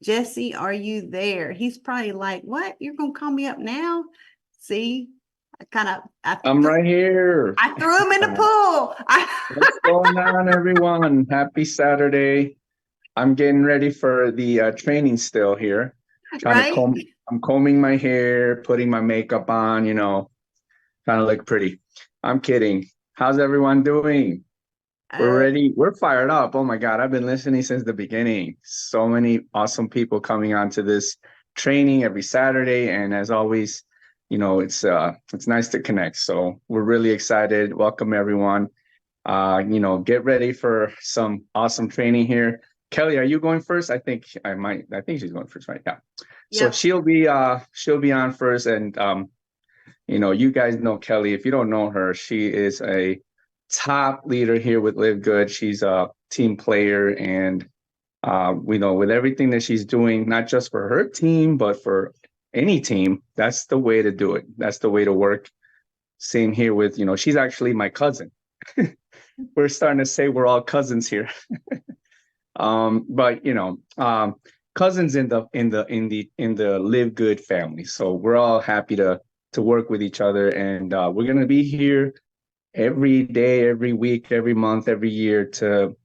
Jesse, are you there? He's probably like, what? You're going to call me up now? See, I'm right here. I threw him in the pool. What's going on, everyone? Happy Saturday. I'm getting ready for the training still here. Right? I'm combing my hair, putting my makeup on, trying to look pretty. I'm kidding. How's everyone doing? We're Uh, ready. We're fired up. Oh my God, I've been listening since the beginning. So many awesome people coming on to this training every Saturday. And as always, it's nice to connect. So we're really excited. Welcome everyone. Get ready for some awesome training here. Kelly, are you going first? I think she's going first, right? Yeah. So yep. she'll be on first. And you guys know Kelly. If you don't know her, she is a top leader here with Live Good. She's a team player, and we know with everything that she's doing, not just for her team, but for any team, that's the way to do it. That's the way to work. Same here with, she's actually my cousin. We're starting to say we're all cousins here. But cousins in the Live Good family. So we're all happy to work with each other, and we're gonna be here every day, every week, every month, every year to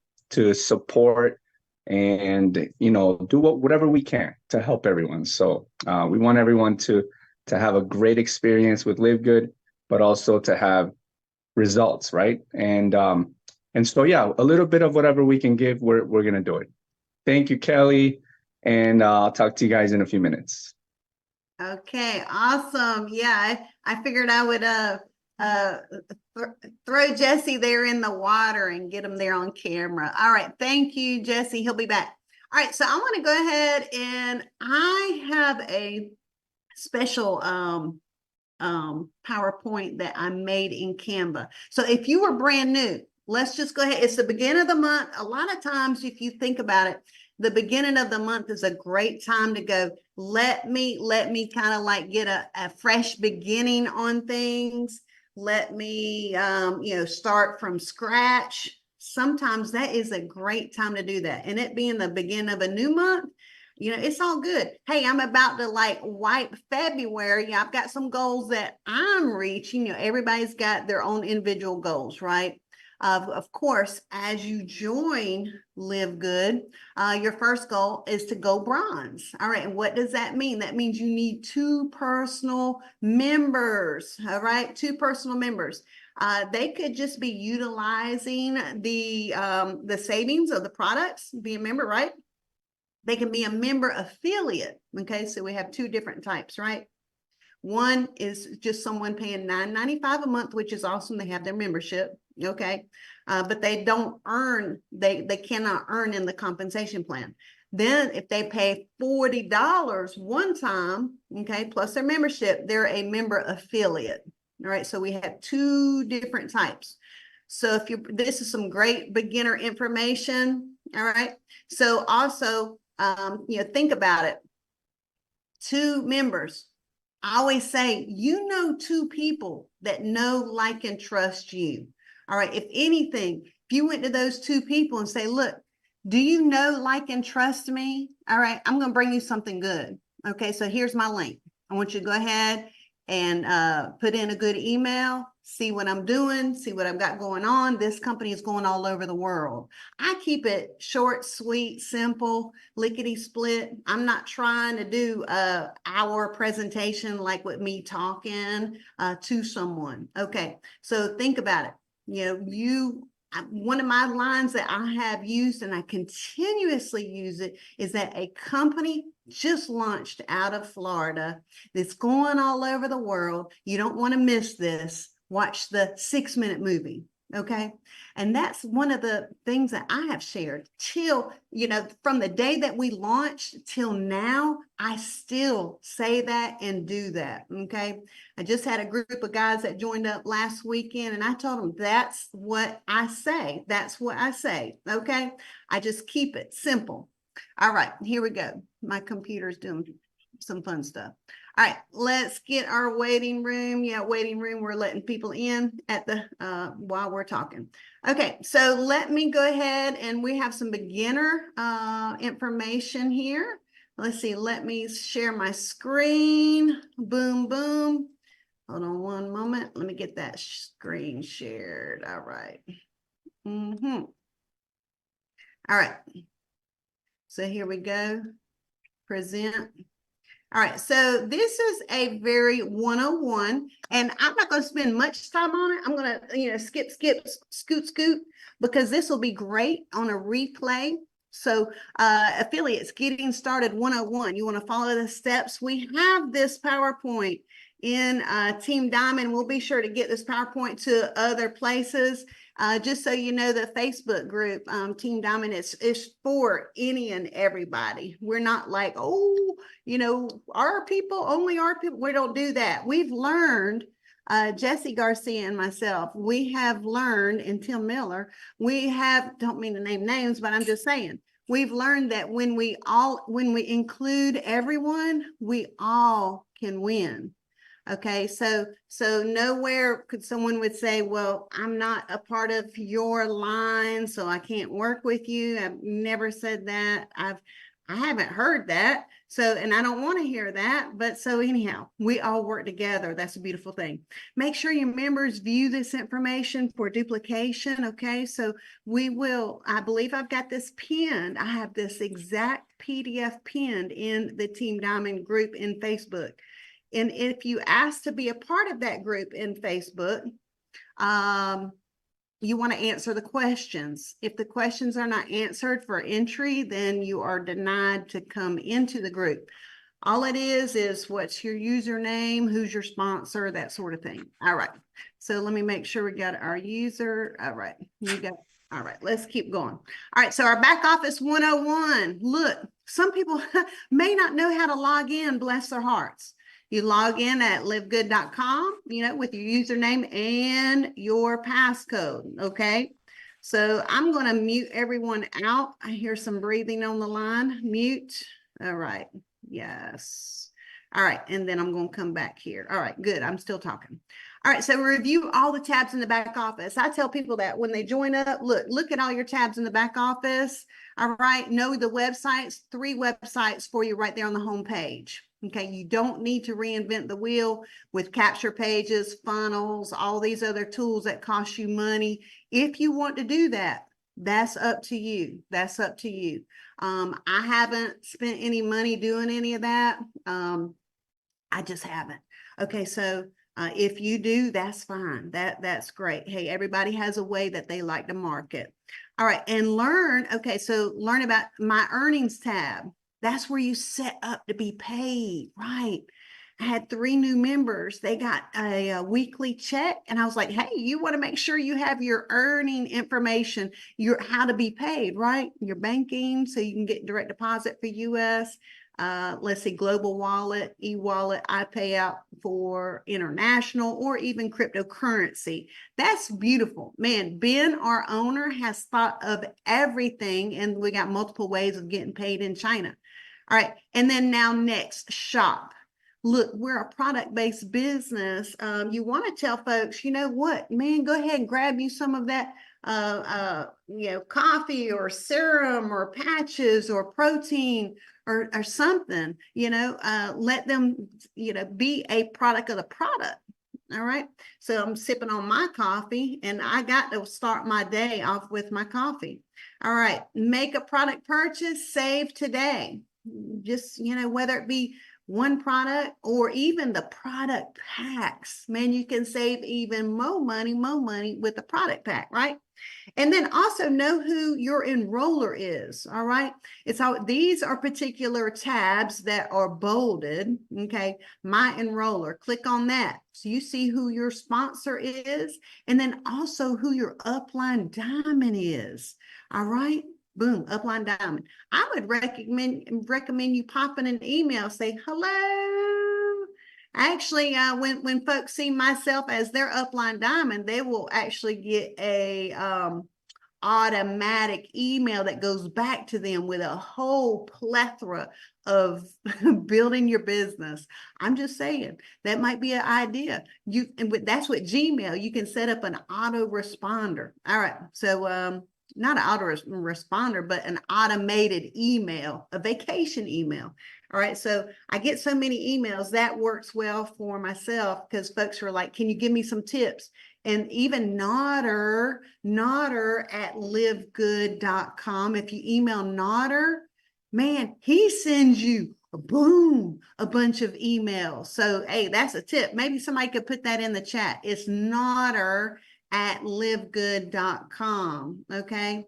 support and do whatever we can to help everyone. So we want everyone to have a great experience with Live Good, but also to have results, right? And so yeah, a little bit of whatever we can give, we're gonna do it. Thank you, Kelly, and I'll talk to you guys in a few minutes. Okay, awesome. Yeah, I figured I would throw Jesse there in the water and get him there on camera. All right, thank you, Jesse. He'll be back. All right, so I want to go ahead and I have a special PowerPoint that I made in Canva. So if you were brand new, let's just go ahead. It's the beginning of the month. A lot of times, if you think about it, the beginning of the month is a great time to go, let me kind of like get a fresh beginning on things. Let me, start from scratch. Sometimes that is a great time to do that. And it being the beginning of a new month, it's all good. Hey, I'm about to like wipe February. I've got some goals that I'm reaching. Everybody's got their own individual goals, right? Of course, as you join Live Good, your first goal is to go bronze. All right. And what does that mean? That means you need 2 personal members. All right. 2 personal members. They could just be utilizing the savings of the products, be a member, right? They can be a member affiliate. Okay, so we have 2 different types, right? One is just someone paying $9.95 a month, which is awesome. They have their membership, okay, but they don't earn. They cannot earn in the compensation plan. Then, if they pay $40 one time, okay, plus their membership, they're a member affiliate. All right, so we have 2 different types. So this is some great beginner information. All right. So also, think about it. 2 members. I always say, 2 people that know, like, and trust you. All right. If anything, if you went to those 2 people and say, look, do you know, like, and trust me? All right. I'm going to bring you something good. Okay. So here's my link. I want you to go ahead and put in a good email, see what I'm doing, see what I've got going on. This company is going all over the world. I keep it short, sweet, simple, lickety split. I'm not trying to do our presentation like with me talking to someone. Okay, so think about it. One of my lines that I have used and I continuously use it is that a company just launched out of Florida that's going all over the world. You don't want to miss this. Watch the 6-minute movie. Okay. And that's one of the things that I have shared till, from the day that we launched till now, I still say that and do that. Okay. I just had a group of guys that joined up last weekend and I told them that's what I say. That's what I say. Okay. I just keep it simple. All right, here we go. My computer's doing some fun stuff. All right, let's get our waiting room. Yeah, waiting room. We're letting people in at the while we're talking. Okay, so let me go ahead and we have some beginner information here. let's see, let me share my screen. Boom, boom. Hold on one moment. Let me get that screen shared. All right. Mm-hmm. All right. So here we go. Present. All right, so this is a very 101, and I'm not going to spend much time on it. I'm going to, skip, scoot, because this will be great on a replay. So affiliates, getting started 101. You want to follow the steps. We have this PowerPoint in Team Diamond. We'll be sure to get this PowerPoint to other places. Just so you know, the Facebook group, Team Diamond, is for any and everybody. We're not like, oh, our people, only our people. We don't do that. We've learned, Jesse Garcia and myself, we have learned, and Tim Miller, don't mean to name names, but I'm just saying, we've learned that when we include everyone, we all can win. Okay, so nowhere could someone would say, well, I'm not a part of your line, so I can't work with you. I've never said that. I haven't heard that. So, and I don't want to hear that. But so anyhow, we all work together. That's a beautiful thing. Make sure your members view this information for duplication. Okay, so I believe I've got this pinned. I have this exact PDF pinned in the Team Diamond group in Facebook. And if you ask to be a part of that group in Facebook, you want to answer the questions. If the questions are not answered for entry, then you are denied to come into the group. All it is what's your username, who's your sponsor, that sort of thing. All right. So let me make sure we got our user. All right. All right, let's keep going. All right, so our back office 101. Look, some people may not know how to log in, bless their hearts. You log in at livegood.com, with your username and your passcode, okay? So I'm going to mute everyone out. I hear some breathing on the line. Mute. All right. Yes. All right, and then I'm going to come back here. All right, good. I'm still talking. All right, so review all the tabs in the back office. I tell people that when they join up, look at all your tabs in the back office. All right, know the websites, 3 websites for you right there on the home page. Okay, you don't need to reinvent the wheel with capture pages, funnels, all these other tools that cost you money. If you want to do that, that's up to you. That's up to you. I haven't spent any money doing any of that. I just haven't. Okay, so if you do, that's fine. That's great. Hey, everybody has a way that they like to market. All right, and learn. Okay, so learn about my earnings tab. That's where you set up to be paid, right? I had 3 new members. They got a weekly check, and I was like, hey, you want to make sure you have your earning information, your how to be paid, right? Your banking, so you can get direct deposit for US. Let's see, global wallet, e-wallet, I pay out for international or even cryptocurrency. That's beautiful. Man, Ben, our owner, has thought of everything, and we got multiple ways of getting paid in China. All right, and then now next, shop. Look, we're a product-based business. You want to tell folks, you know what, man, go ahead and grab you some of that coffee or serum or patches or protein or something, let them, be a product of the product. All right. So I'm sipping on my coffee, and I got to start my day off with my coffee. All right. Make a product purchase, save today. Just, whether it be one product or even the product packs, man, you can save even more money with the product pack, right? And then also know who your enroller is. All right. These are particular tabs that are bolded. Okay. My enroller, click on that. So you see who your sponsor is, and then also who your upline diamond is. All right. Boom, upline diamond. I would recommend you popping an email, say hello. Actually, when folks see myself as their upline diamond, they will actually get a automatic email that goes back to them with a whole plethora of building your business. I'm just saying that might be an idea. That's what Gmail, you can set up an autoresponder. All right, so not an autoresponder, but an automated email, a vacation email. All right. So I get so many emails that works well for myself because folks are like, can you give me some tips? And even Nauder at livegood.com. If you email Nauder, man, he sends you a bunch of emails. So, hey, that's a tip. Maybe somebody could put that in the chat. It's Nauder at livegood.com. Okay.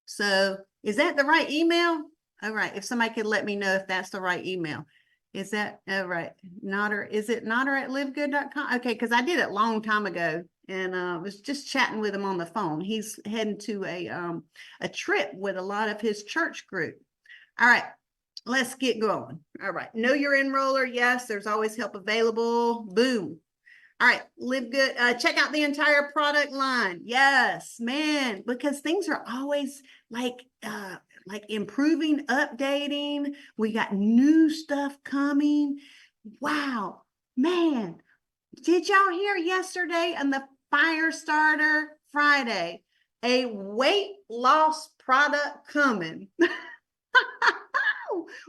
So is that the right email? All right. If somebody could let me know if that's the right email. Is that all right? Nauder, is it Nauder at livegood.com? Okay, because I did it a long time ago and was just chatting with him on the phone. He's heading to a trip with a lot of his church group. All right, let's get going. All right, know your enroller. Yes, there's always help available. Boom. All right, Live Good. Check out the entire product line. Yes, man, because things are always like improving, updating. We got new stuff coming. Wow, man, did y'all hear yesterday on the Fire Starter Friday, a weight loss product coming?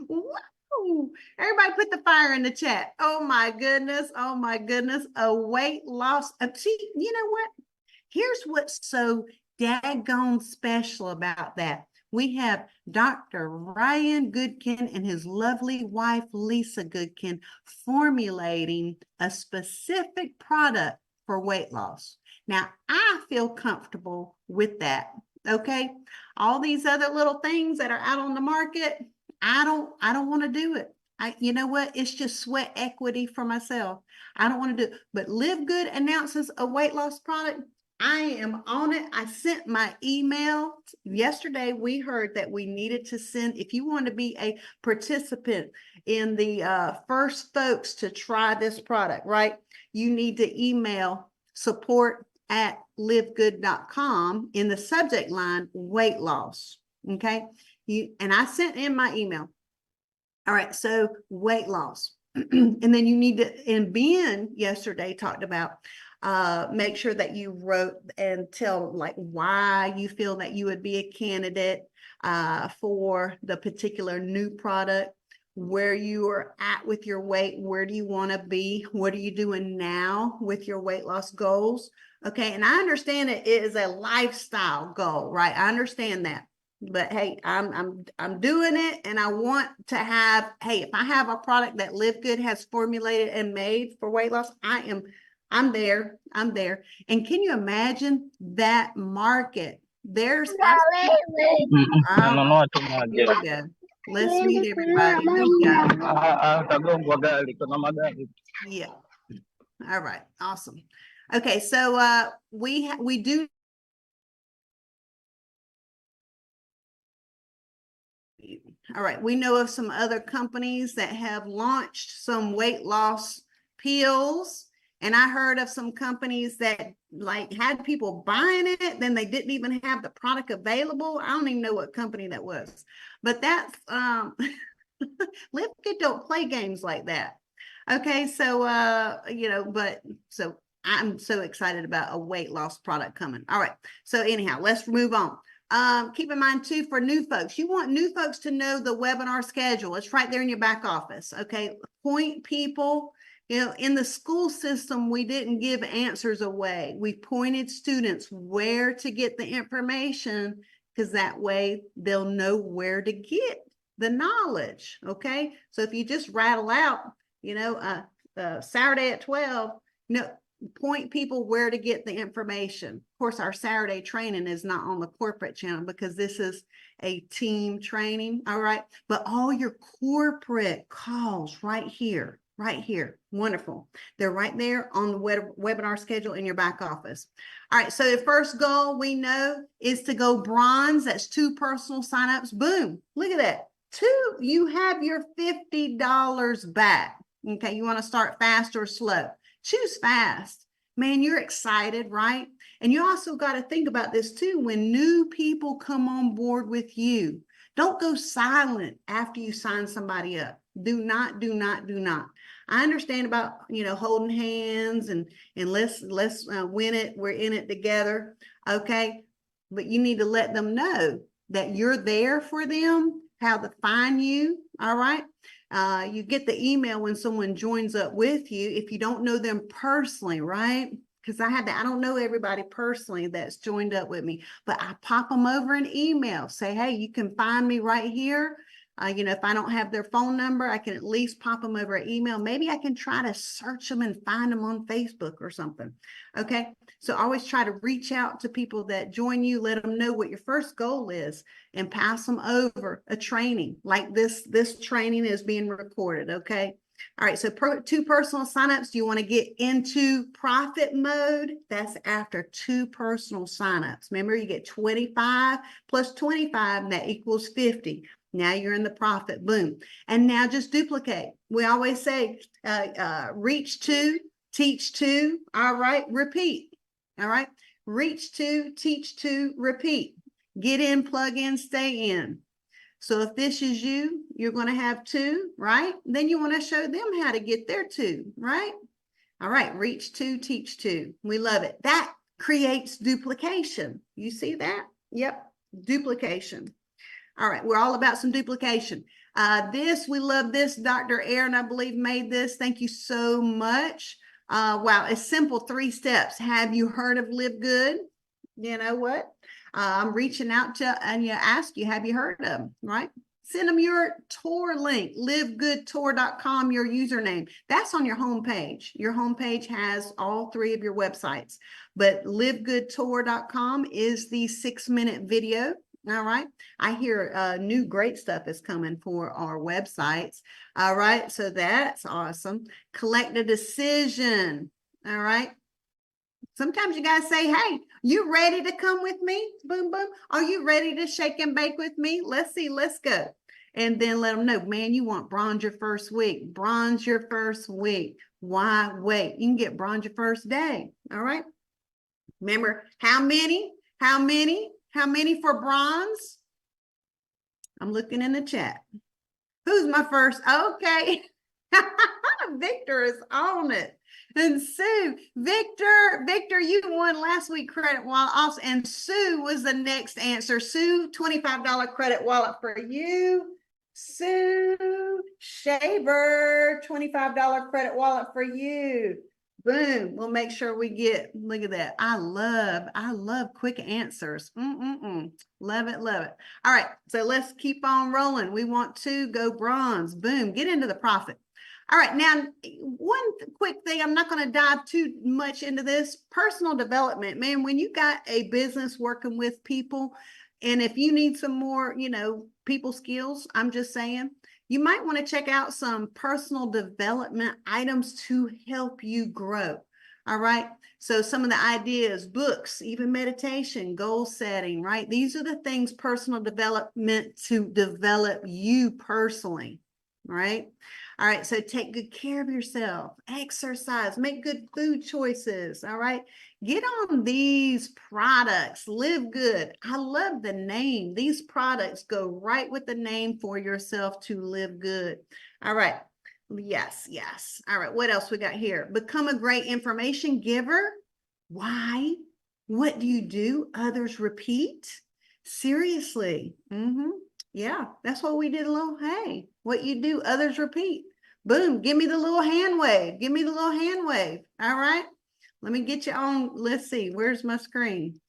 Woo! Everybody put the fire in the chat. Oh my goodness. Oh my goodness. A weight loss. See, you know what? Here's what's so daggone special about that. We have Dr. Ryan Goodkin and his lovely wife, Lisa Goodkin, formulating a specific product for weight loss. Now, I feel comfortable with that. Okay. All these other little things that are out on the market, I don't want to do it. You know what? It's just sweat equity for myself. I don't want to do it. But Live Good announces a weight loss product. I am on it. I sent my email yesterday. We heard that we needed to send, if you want to be a participant in the first folks to try this product, right? You need to email support@livegood.com in the subject line, weight loss. Okay. And I sent in my email. All right. So weight loss. And then you need to, and Ben yesterday talked about make sure that you wrote and tell like why you feel that you would be a candidate for the particular new product, where you are at with your weight, where do you want to be, what are you doing now with your weight loss goals. Okay. And I understand it is a lifestyle goal, right? I understand that. But hey, I'm doing it, and I want to have, hey, if I have a product that Live Good has formulated and made for weight loss, I'm there. And can you imagine that market? There's here we go. Let's meet everybody. We got yeah. All right. Awesome. Okay, so we do. All right, we know of some other companies that have launched some weight loss pills. And I heard of some companies that like had people buying it, then they didn't even have the product available. I don't even know what company that was, but that's Live Good don't play games like that. Okay, so you know, but so I'm so excited about a weight loss product coming. All right, so anyhow, let's move on. Keep in mind too, for new folks, you want new folks to know the webinar schedule. It's right there in your back office. Okay, point people. You know, in the school system, we didn't give answers away. We pointed students where to get the information, because that way they'll know where to get the knowledge. Okay, so if you just rattle out, you know, Saturday at 12, you know, point people where to get the information. Of course, our Saturday training is not on the corporate channel because this is a team training. All right, but all your corporate calls right here. Wonderful. They're right there on the webinar schedule in your back office. All right, so the first goal we know is to go bronze. That's 2 personal signups. Boom, look at that. 2, you have your $50 back. Okay, you want to start fast or slow? Choose fast. Man, you're excited, right? And you also got to think about this too. When new people come on board with you, don't go silent after you sign somebody up. Do not. I understand about, you know, holding hands and let's win it. We're in it together. Okay. but you need to let them know that you're there for them, how to find you. All right. You get the email when someone joins up with you if you don't know them personally, right? Because I don't know everybody personally that's joined up with me, but I pop them over an email, say, hey, you can find me right here. If I don't have their phone number, I can at least pop them over an email. Maybe I can try to search them and find them on Facebook or something. Okay. So always try to reach out to people that join you, let them know what your first goal is, and pass them over a training like this. This training is being recorded. Okay. All right. So 2 personal signups. Do you want to get into profit mode? That's after 2 personal signups. Remember, you get 25 plus 25, and that equals 50. Now you're in the profit. Boom. And now just duplicate. We always say reach 2, teach 2. All right. Repeat. All right. Reach 2, teach 2, repeat. Get in, plug in, stay in. So if this is you, you're going to have 2, right? Then you want to show them how to get their 2, right? All right. Reach 2, teach 2. We love it. That creates duplication. You see that? Yep. Duplication. All right, we're all about some duplication. We love this. Dr. Aaron, I believe, made this. Thank you so much. Wow, it's simple 3 steps. Have you heard of Live Good? You know what? I'm reaching out to and ask you, have you heard of them, right? Send them your tour link, livegoodtour.com, your username. That's on your homepage. Your homepage has all 3 of your websites, but livegoodtour.com is the 6-minute video. All right. I hear new great stuff is coming for our websites. All right. So that's awesome. Collect a decision. All right. Sometimes you got to say, hey, you ready to come with me? Boom, boom. Are you ready to shake and bake with me? Let's see. Let's go. And then let them know, man, you want bronze your first week. Bronze your first week. Why wait? You can get bronze your first day. All right. Remember, how many? How many? How many for bronze? I'm looking in the chat. Who's my first? Okay. Victor is on it. And Sue, Victor, you won last week credit wallet also. And Sue was the next answer. Sue, $25 credit wallet for you. Sue Shaver, $25 credit wallet for you. Boom. We'll make sure we get, look at that. I love quick answers. Love it, love it. All right. So let's keep on rolling. We want to go bronze. Boom. Get into the profit. All right. Now, one quick thing, I'm not going to dive too much into this. Personal development, man, when you got a business working with people, and if you need some more, people skills, I'm just saying, you might want to check out some personal development items to help you grow. All right. So some of the ideas, books, even meditation, goal setting, right? These are the things, personal development to develop you personally. Right. All right. So take good care of yourself, exercise, make good food choices. All right. Get on these products, Live Good. I love the name. These products go right with the name for yourself to live good. All right. Yes, yes. All right. What else we got here? Become a great information giver. Why? What do you do? Others repeat. Seriously. Yeah, that's what we did a little. Hey, what you do, others repeat. Boom. Give me the little hand wave. Give me the little hand wave. All right. Let me get you on. Let's see. Where's my screen?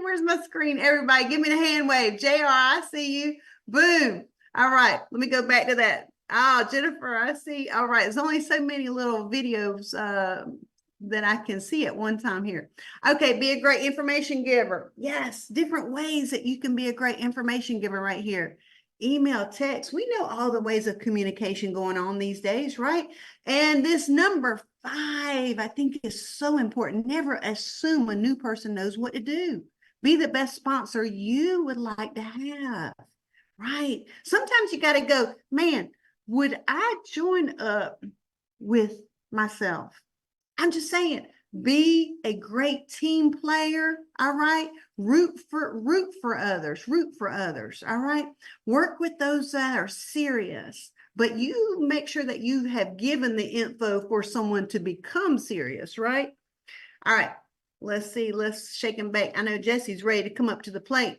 Where's my screen? Everybody, give me the hand wave. JR, I see you. Boom. All right. Let me go back to that. Oh, Jennifer, I see. All right. There's only so many little videos that I can see at one time here. Okay. Be a great information giver. Yes. Different ways that you can be a great information giver right here. Email, text. We know all the ways of communication going on these days, right? And this number 5, I think, is so important. Never assume a new person knows what to do. Be the best sponsor you would like to have, right? Sometimes you got to go, man, would I join up with myself? I'm just saying, be a great team player. All right. Root for others. All right. Work with those that are serious, but you make sure that you have given the info for someone to become serious. Right. All right. Let's see. Let's shake and bake. I know Jesse's ready to come up to the plate.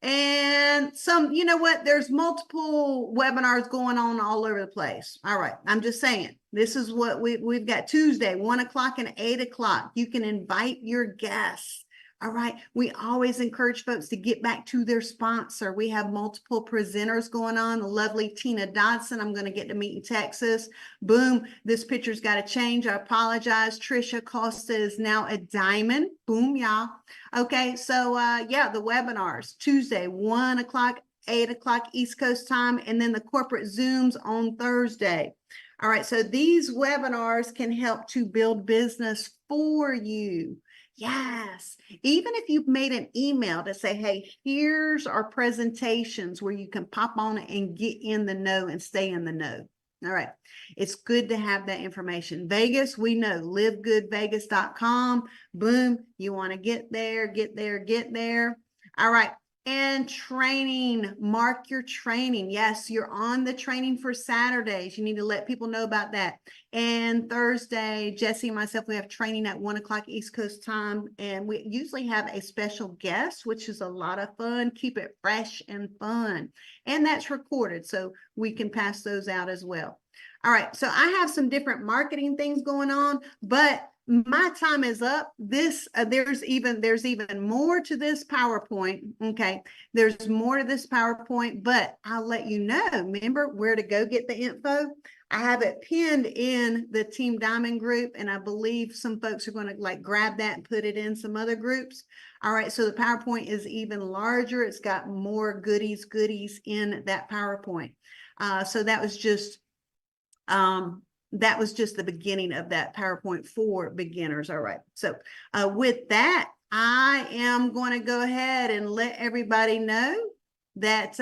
And some, you know what? There's multiple webinars going on all over the place. All right. I'm just saying, this is what we've got Tuesday, 1 o'clock and 8 o'clock. You can invite your guests. All right. We always encourage folks to get back to their sponsor. We have multiple presenters going on. The lovely Tina Dodson, I'm going to get to meet in Texas. Boom. This picture's got to change. I apologize. Trisha Costa is now a diamond. Boom, y'all. Okay. So, yeah, the webinars Tuesday, 1 o'clock, 8 o'clock East Coast time, and then the corporate Zooms on Thursday. All right. So these webinars can help to build business for you. Yes. Even if you've made an email to say, hey, here's our presentations where you can pop on it and get in the know and stay in the know. All right. It's good to have that information. Vegas, we know, livegoodvegas.com. Boom. You want to get there, get there, get there. All right. And training, mark your training. Yes, you're on the training for Saturdays. You need to let people know about that. And Thursday, Jesse and myself, we have training at 1 o'clock East Coast time. And we usually have a special guest, which is a lot of fun. Keep it fresh and fun. And that's recorded, so we can pass those out as well. All right, so I have some different marketing things going on, but my time is up. This there's even more to this PowerPoint. Okay, there's more to this PowerPoint, but I'll let you know. Remember where to go get the info. I have it pinned in the Team Diamond group, and I believe some folks are going to like grab that and put it in some other groups. All right, so the PowerPoint is even larger. It's got more goodies in that PowerPoint. So that was just the beginning of that PowerPoint for beginners. All right. So with that, I am going to go ahead and let everybody know that,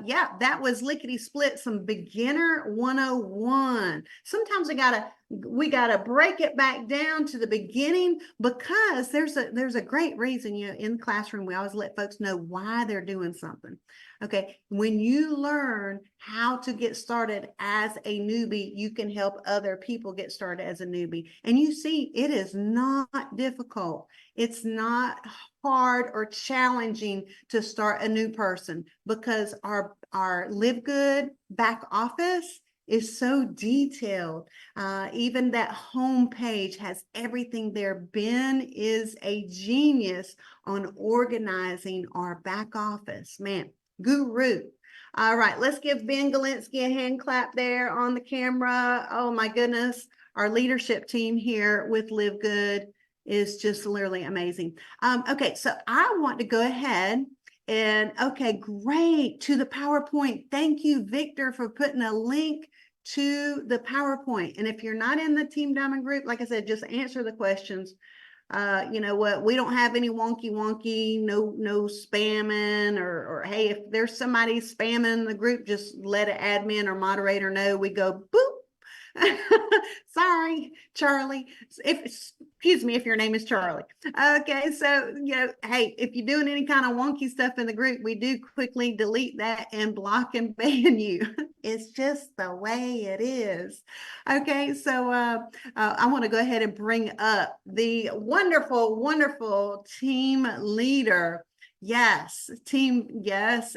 yeah, that was lickety split, some beginner 101. Sometimes we gotta break it back down to the beginning, because there's a great reason. You know, in the classroom, we always let folks know why they're doing something. Okay, when you learn how to get started as a newbie, you can help other people get started as a newbie. And you see, it is not difficult. It's not hard or challenging to start a new person, because our Live Good back office is so detailed. Even that home page has everything there. Ben is a genius on organizing our back office. Man, guru. All right, let's give Ben Galinsky a hand clap there on the camera. Oh my goodness, our leadership team here with Live Good is just literally amazing. Okay, so I want to go ahead and, okay, great, to the PowerPoint. Thank you, Victor, for putting a link to the PowerPoint. And if you're not in the Team Diamond group, like I said, just answer the questions. You know what, we don't have any wonky, no spamming, or hey, if there's somebody spamming the group, just let an admin or moderator know. We go boop. Sorry, Charlie. Excuse me if your name is Charlie. Okay, so, you know, hey, if you're doing any kind of wonky stuff in the group, we do quickly delete that and block and ban you. It's just the way it is. Okay, so I want to go ahead and bring up the wonderful team leader. Yes,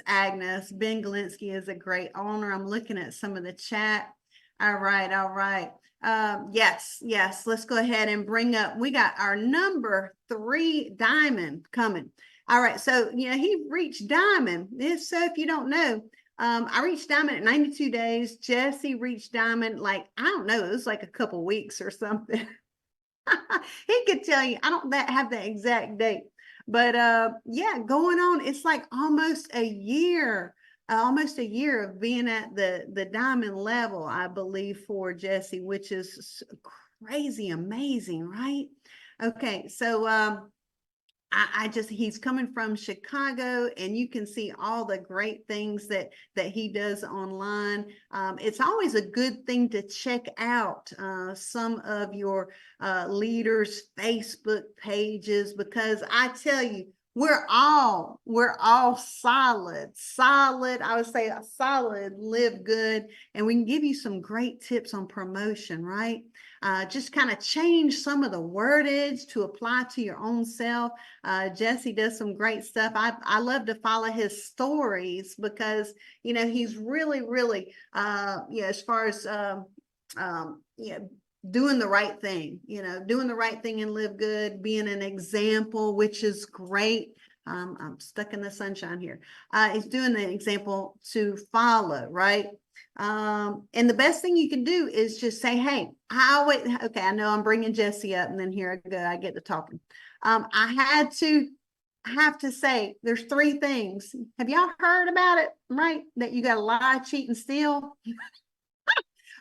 Agnes. Ben Galinsky is a great owner. I'm looking at some of the chat. All right. Yes, let's go ahead and bring up, we got our number 3 diamond coming. All right, so, you know, he reached diamond. So if you don't know, I reached diamond at 92 days. Jesse reached diamond, like, I don't know, it was like a couple weeks or something. He could tell you. I don't have the exact date, but yeah, going on, it's like almost a year of being at the diamond level, I believe, for Jesse, which is crazy amazing, right? Okay, so he's coming from Chicago, and you can see all the great things that he does online. It's always a good thing to check out some of your leaders' Facebook pages, because I tell you, we're all solid. I would say a solid live good, and we can give you some great tips on promotion, right? Just kind of change some of the wordage to apply to your own self. Jesse does some great stuff. I love to follow his stories because he's really as far as doing the right thing, doing the right thing and live good, being an example, which is great. I'm stuck in the sunshine here. He's doing the example to follow, right? And the best thing you can do is just say, hey, okay, I know I'm bringing Jesse up, and then here I go, I get to talking. I have to say, there's 3 things. Have y'all heard about it, right? That you got to lie, cheat, and steal.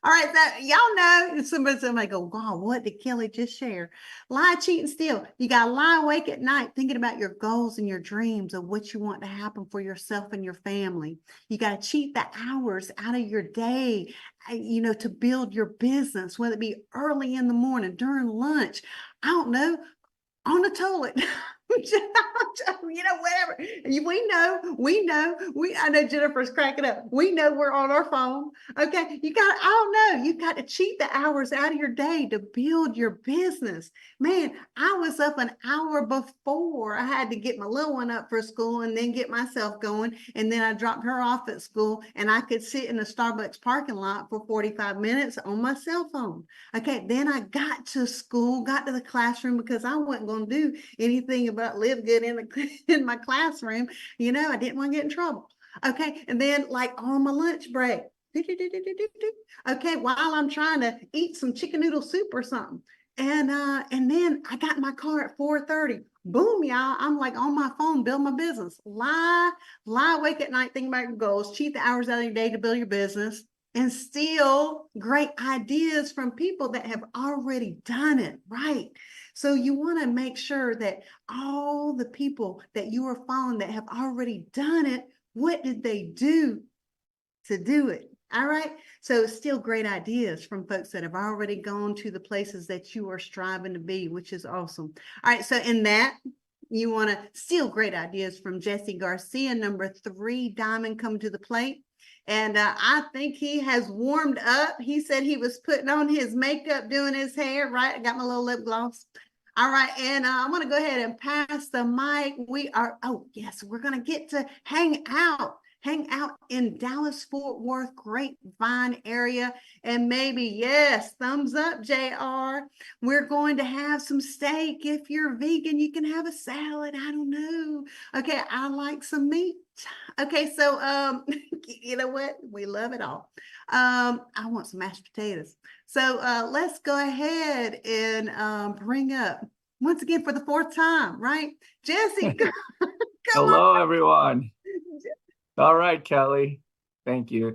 All right, that y'all know. Somebody go, wow, what did Kelly just share? Lie, cheat, and steal. You got to lie awake at night thinking about your goals and your dreams of what you want to happen for yourself and your family. You got to cheat the hours out of your day, to build your business, whether it be early in the morning, during lunch. I don't know, on the toilet. Whatever. I know Jennifer's cracking up. We know we're on our phone. Okay. I don't know. You got to cheat the hours out of your day to build your business. Man, I was up an hour before I had to get my little one up for school and then get myself going. And then I dropped her off at school, and I could sit in the Starbucks parking lot for 45 minutes on my cell phone. Okay. Then I got to school, got to the classroom, because I wasn't going to do anything about live good in my classroom. I didn't want to get in trouble. Okay. And then, like, on my lunch break, okay, while I'm trying to eat some chicken noodle soup or something. And then I got in my car at 4:30. Boom, y'all. I'm like on my phone, build my business. Lie awake at night, think about your goals, cheat the hours out of your day to build your business, and steal great ideas from people that have already done it, right? So you want to make sure that all the people that you are following that have already done it, what did they do to do it? All right. So steal great ideas from folks that have already gone to the places that you are striving to be, which is awesome. All right. So in that, you want to steal great ideas from Jesse Garcia, number 3, Diamond, come to the plate. And I think he has warmed up. He said he was putting on his makeup, doing his hair, right? I got my little lip gloss. All right. And I'm going to go ahead and pass the mic. We're going to get to hang out in Dallas, Fort Worth, Grapevine area. And maybe, yes, thumbs up, JR. We're going to have some steak. If you're vegan, you can have a salad. I don't know. Okay, I like some meat. Okay, so you know what? We love it all. I want some mashed potatoes. So let's go ahead and bring up, once again, for the 4th time, right? Jesse, come Hello, on. everyone. All right, Kelly. Thank you.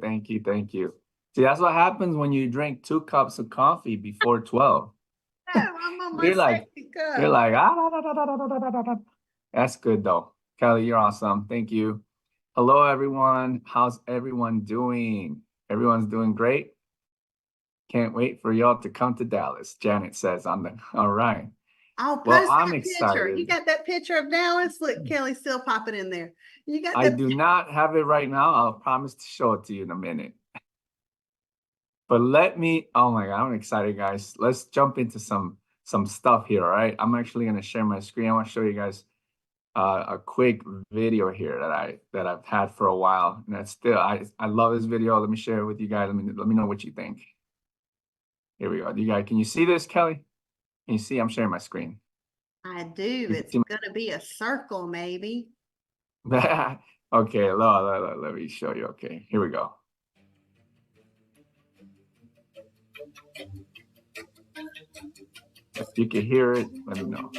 See, that's what happens when you drink 2 cups of coffee before 12. I'm on my You're like, second cup. you're like, ah. That's good though. Kelly, you're awesome. Thank you. Hello, everyone. How's everyone doing? Everyone's doing great. Can't wait for y'all to come to Dallas, Janet says on the, all right. I'll Well, post I'm that picture. You excited. got that picture of Dallas? Look, Kelly's still popping in there. You got I that. do not have it right now. I'll promise to show it to you in a minute. But oh my God, I'm excited, guys. Let's jump into some stuff here, all right? I'm actually gonna share my screen. I want to show you guys a quick video here that I've had for a while. And that's still, I love this video. Let me share it with you guys. Let me know what you think. Here we go. You guys, can you see this, Kelly? Can you see? I'm sharing my screen. I do. It's going to be a circle, maybe. Okay, let me show you. Okay, here we go. If you can hear it, let me know.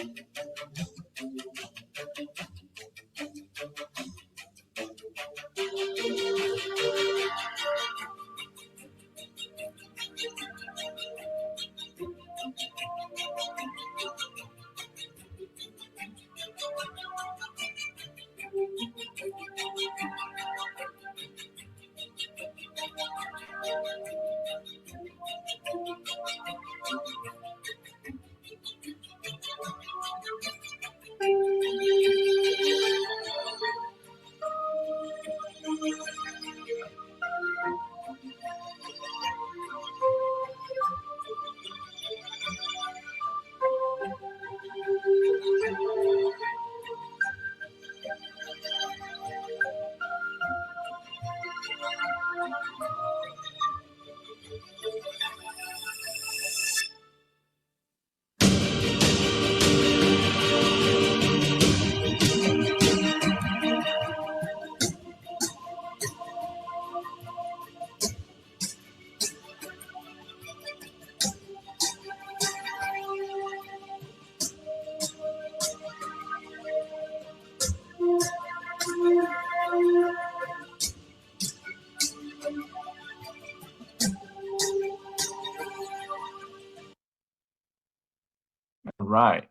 right.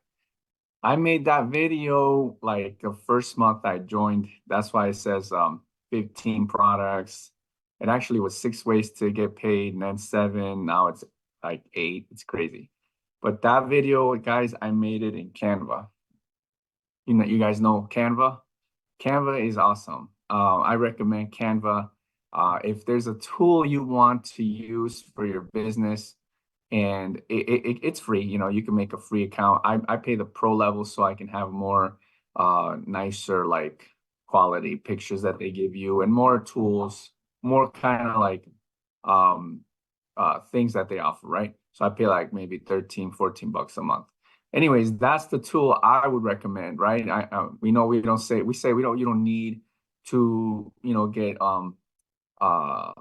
I made that video like the first month I joined. That's why it says 15 products. It actually was 6 ways to get paid and then 7. Now it's like 8. It's crazy. But that video, guys, I made it in Canva. You guys know Canva? Canva is awesome. I recommend Canva. If there's a tool you want to use for your business, and it's free, you can make a free account. I pay the pro level so I can have more nicer like quality pictures that they give you and more tools, more kind of like um things that they offer, right? So I pay like maybe 13, 14 bucks a month. Anyways, that's the tool I would recommend, right? We know we say we don't you don't need to get uh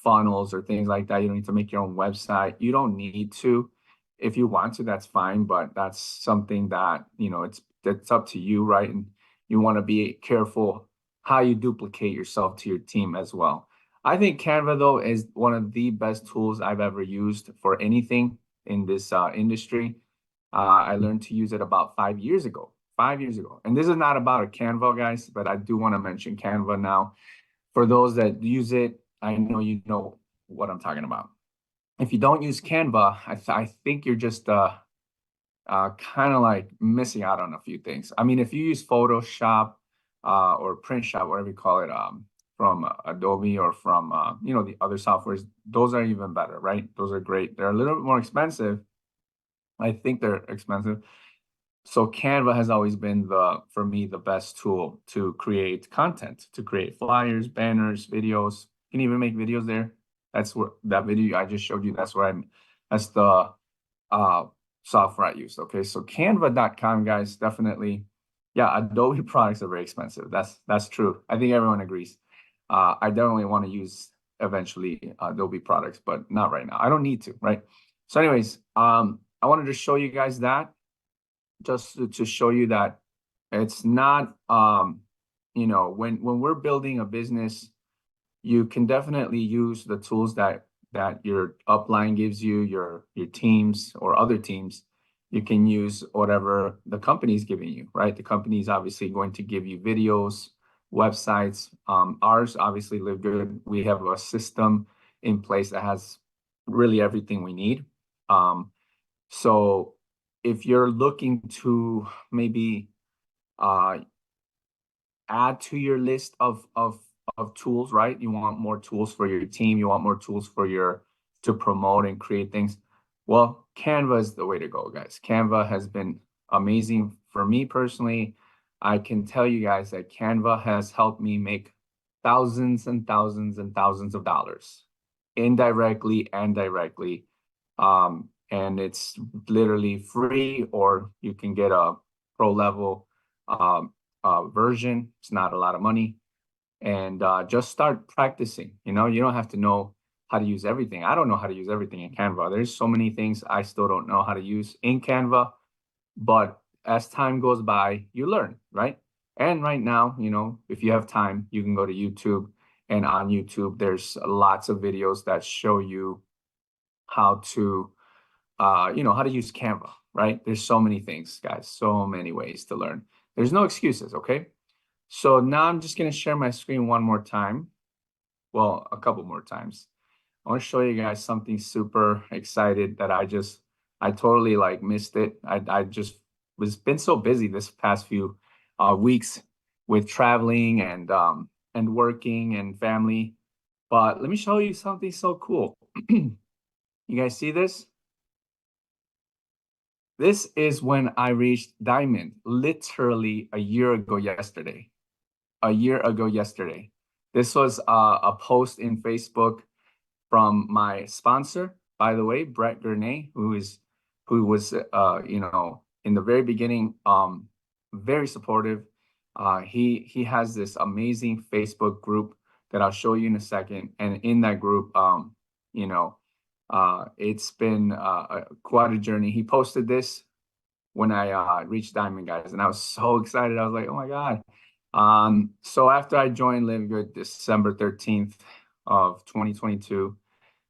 funnels or things like that. You don't need to make your own website. You don't need to. If you want to, that's fine, but that's something that it's up to you, right? And you want to be careful how you duplicate yourself to your team as well. I think Canva though is one of the best tools I've ever used for anything in this industry. I learned to use it about 5 years ago. 5 years ago. And this is not about a Canva, guys, but I do want to mention Canva now. For those that use it, I know you know what I'm talking about. If you don't use Canva, I think you're just kind of like missing out on a few things. I mean, if you use Photoshop or Print Shop, whatever you call it, from Adobe or from the other softwares, those are even better, right? Those are great. They're a little bit more expensive. I think they're expensive. So Canva has always been for me, the best tool to create content, to create flyers, banners, videos. You can even make videos there. That's where that video I just showed you, that's the software I used. Okay, so canva.com, guys, definitely. Yeah, Adobe products are very expensive. That's true. I think everyone agrees. I definitely want to use eventually Adobe products, but not right now. I don't need to, right? So anyways, I wanted to show you guys that, just to show you that it's not when we're building a business, you can definitely use the tools that your upline gives you, your teams or other teams. You can use whatever the company's giving you, right? The company is obviously going to give you videos, websites. Ours, obviously, Live Good. We have a system in place that has really everything we need. So if you're looking to maybe add to your list of tools, right? You want more tools for your team. You want more tools to promote and create things. Well, Canva is the way to go, guys. Canva has been amazing for me personally. I can tell you guys that Canva has helped me make thousands and thousands and thousands of dollars, indirectly and directly. And it's literally free, or you can get a pro level version. It's not a lot of money. And just start practicing. You don't have to know how to use everything. I don't know how to use everything in Canva. There's so many things I still don't know how to use in Canva, but as time goes by, you learn, right? And right now, if you have time, you can go to YouTube, and on YouTube, there's lots of videos that show you how to how to use Canva, right? There's so many things, guys, so many ways to learn. There's no excuses, okay? So now I'm just going to share my screen one more time. Well, a couple more times. I want to show you guys something super excited that I totally like missed it. I just been so busy this past few weeks with traveling and working and family. But let me show you something so cool. You guys see this? This is when I reached Diamond, literally a year ago yesterday. A year ago yesterday. This was a post in Facebook from my sponsor, by the way, Brett Gurney, who was in the very beginning, very supportive. He has this amazing Facebook group that I'll show you in a second. And in that group, it's been quite a journey. He posted this when I reached Diamond, guys, and I was so excited. I was like, oh my God. So after I joined Live Good December 13th of 2022,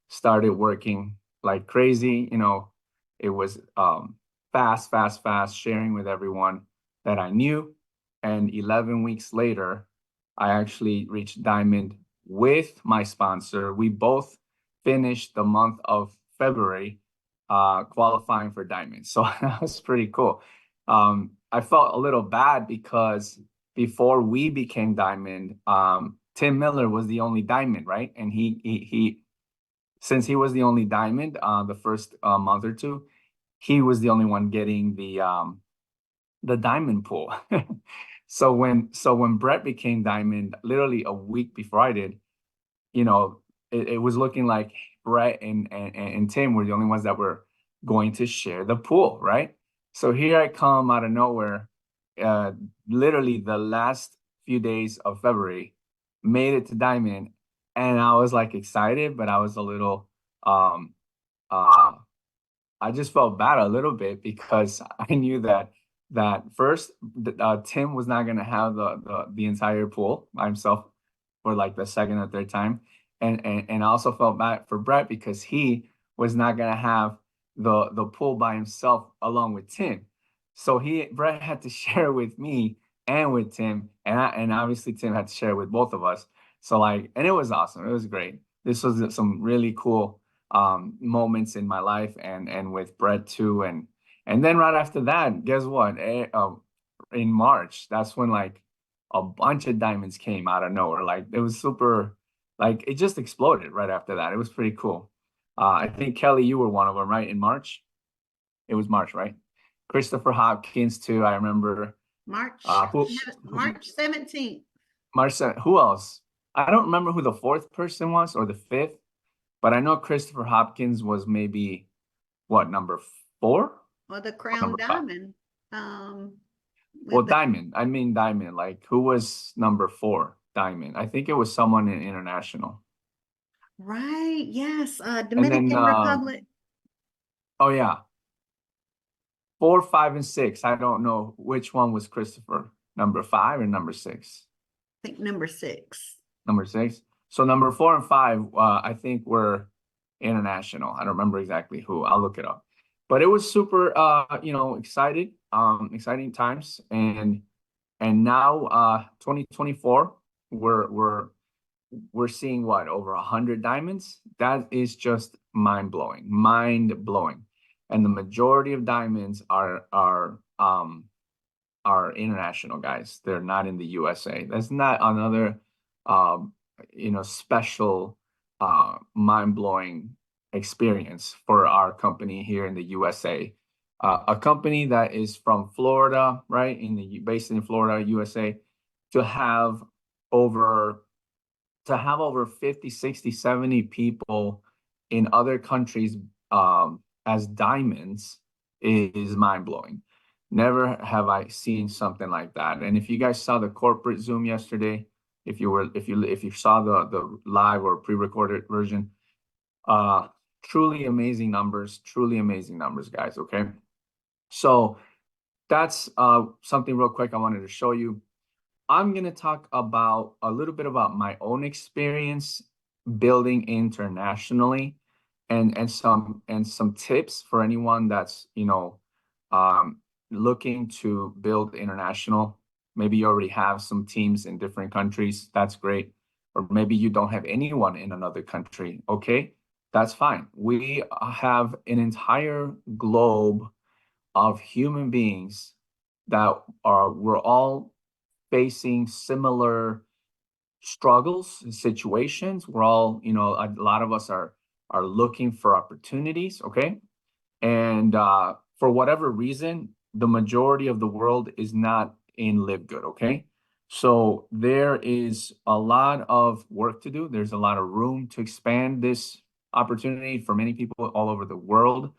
started working like crazy. It was fast, sharing with everyone that I knew. And 11 weeks later, I actually reached diamond with my sponsor. We both finished the month of February qualifying for diamond. So that was pretty cool. I felt a little bad because before we became diamond, Tim Miller was the only diamond, right? And he since he was the only diamond the first month or two, he was the only one getting the diamond pool. So when Brett became diamond, literally a week before I did, you know, it was looking like Brett and Tim were the only ones that were going to share the pool, right? So here I come out of nowhere, uh, literally the last few days of February, made it to diamond, and I was like excited, but I was a little um uh I just felt bad a little bit because I knew that first Tim was not gonna have the entire pool by himself for like the second or third time, and I also felt bad for Brett because he was not gonna have the pool by himself along with Tim. So Brett had to share with me and with Tim, and obviously Tim had to share with both of us. So like, and it was awesome. It was great. This was some really cool moments in my life and with Brett too. And then right after that, guess what? In March, that's when like a bunch of diamonds came out of nowhere. Like it was super, like it just exploded right after that. It was pretty cool. I think Kelly, you were one of them, right? In March. It was March, right? Christopher Hopkins too. I remember. March, Who? March 17th. Marcia. Who else? I don't remember who the fourth person was or the fifth, but I know Christopher Hopkins was maybe what, number 4 Or the or crown number 5? diamond. Well, With the diamond. I mean diamond. Like who was number 4 diamond? I think it was someone in international. right, yes, And then Dominican Republic. oh yeah, 4, 5, and 6. I don't know which one was Christopher. Number 5 or number 6? I think number 6. Number 6. So number 4 and 5, I think were international. I don't remember exactly who. I'll look it up. But it was super, exciting times, and now 2024, we're seeing what, over 100 diamonds. That is just mind blowing. And the majority of diamonds are international, guys. They're not in the USA. That's not another special mind-blowing experience for our company here in the USA. A company that is from Florida, right? Based in Florida, USA, to have over 50, 60, 70 people in other countries as diamonds is mind-blowing. Never have I seen something like that. And if you guys saw the corporate Zoom yesterday, if you saw the live or pre-recorded version, truly amazing numbers, guys. Okay. So that's something real quick I wanted to show you. I'm going to talk about a little bit about my own experience building internationally, and some tips for anyone that's looking to build international. Maybe you already have some teams in different countries. That's great. Or maybe you don't have anyone in another country. Okay, that's fine. We have an entire globe of human beings that we're all facing similar struggles and situations. We're all, a lot of us are looking for opportunities, okay? And for whatever reason, the majority of the world is not in Live Good, okay? So there is a lot of work to do. There's a lot of room to expand this opportunity for many people all over the world.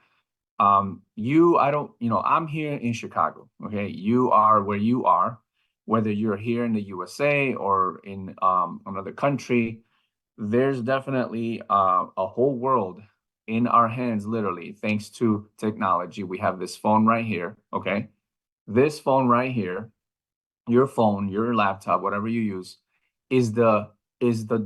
I'm here in Chicago, okay? You are where you are, whether you're here in the USA or in another country. There's definitely a whole world in our hands, literally, thanks to technology. We have this phone right here, okay? This phone right here, your phone, your laptop, whatever you use, is the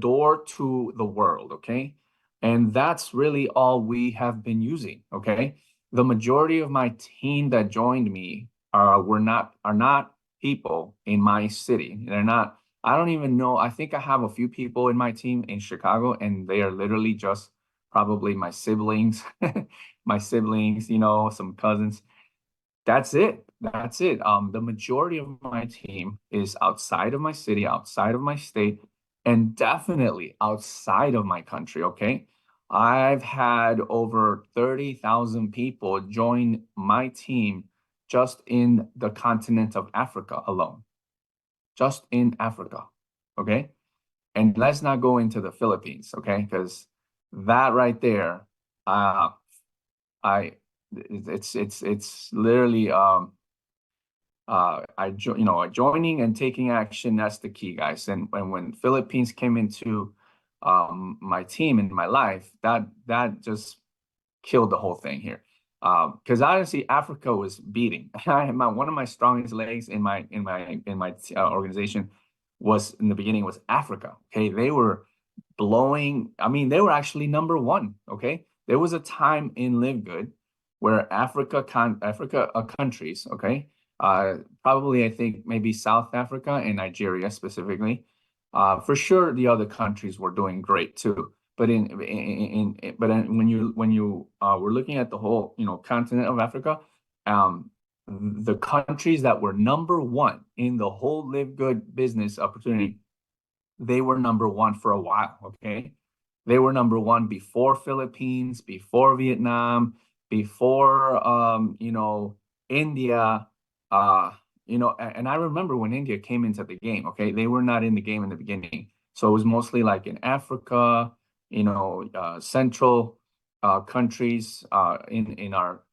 door to the world, okay? And that's really all we have been using, okay? the majority of my team that joined me are not people in my city. They're not. I don't even know. I think I have a few people in my team in Chicago, and they are literally just probably my siblings, my siblings, you know, some cousins. That's it. That's it. The majority of my team is outside of my city, outside of my state, and definitely outside of my country. Okay. I've had over 30,000 people join my team just in the continent of Africa alone, just in Africa. Okay. And let's not go into the Philippines. Okay. Because that right there, uh, I, it's literally, joining and taking action, that's the key, guys. And when Philippines came into my team in my life, that just killed the whole thing here. Because honestly, Africa was beating. One of my strongest legs in my organization was in the beginning was Africa. Okay, they were blowing. I mean, they were actually number one. Okay, there was a time in Live Good where Africa countries. Okay, probably I think maybe South Africa and Nigeria specifically. For sure, the other countries were doing great too. But when you were looking at the whole continent of Africa, the countries that were number one in the whole Live Good business opportunity, they were number one for a while. Okay, they were number one before Philippines, before Vietnam, before India. And I remember when India came into the game. Okay, they were not in the game in the beginning, so it was mostly like in Africa, central countries in our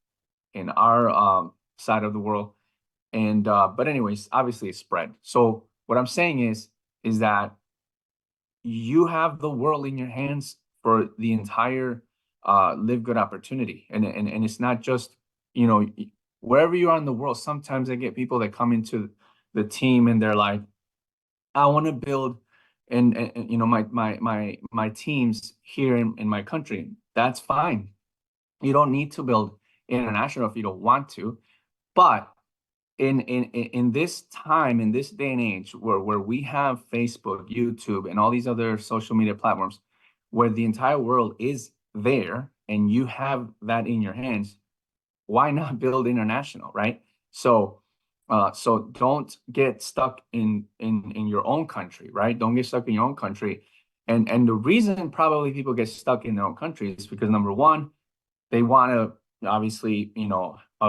side of the world. And but anyways, obviously it spread. So what I'm saying is that you have the world in your hands for the entire Live Good opportunity. And it's not just, wherever you are in the world. Sometimes I get people that come into the team and they're like, I want to build and my teams here in my country. That's fine. You don't need to build international if you don't want to. But in this time, in this day and age, where we have Facebook, YouTube, and all these other social media platforms, where the entire world is there, and you have that in your hands, why not build international, right? So don't get stuck in your own country, right? Don't get stuck in your own country. And the reason probably people get stuck in their own country is because number one, they want to obviously,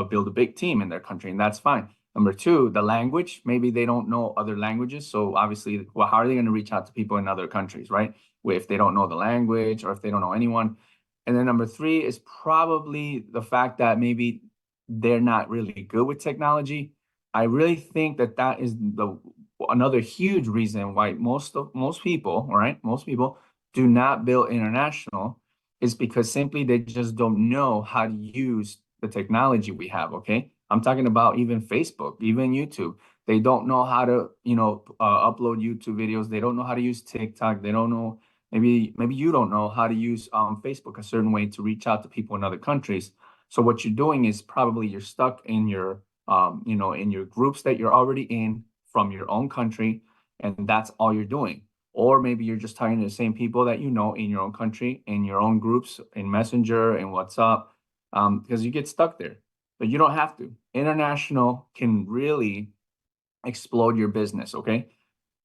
build a big team in their country, and that's fine. Number two, the language, maybe they don't know other languages. So obviously, well, how are they going to reach out to people in other countries, right? If they don't know the language or if they don't know anyone. And then number three is probably the fact that maybe they're not really good with technology. I really think that is another huge reason why most people, all right, most people do not build international, is because simply they just don't know how to use the technology we have. Okay, I'm talking about even Facebook, even YouTube. They don't know how to upload YouTube videos. They don't know how to use TikTok. They don't know, maybe you don't know how to use Facebook a certain way to reach out to people in other countries. So what you're doing is probably you're stuck in your in your groups that you're already in from your own country, and that's all you're doing. Or maybe you're just talking to the same people that you know in your own country, in your own groups, in Messenger and WhatsApp, because you get stuck there. But you don't have to. International can really explode your business, okay?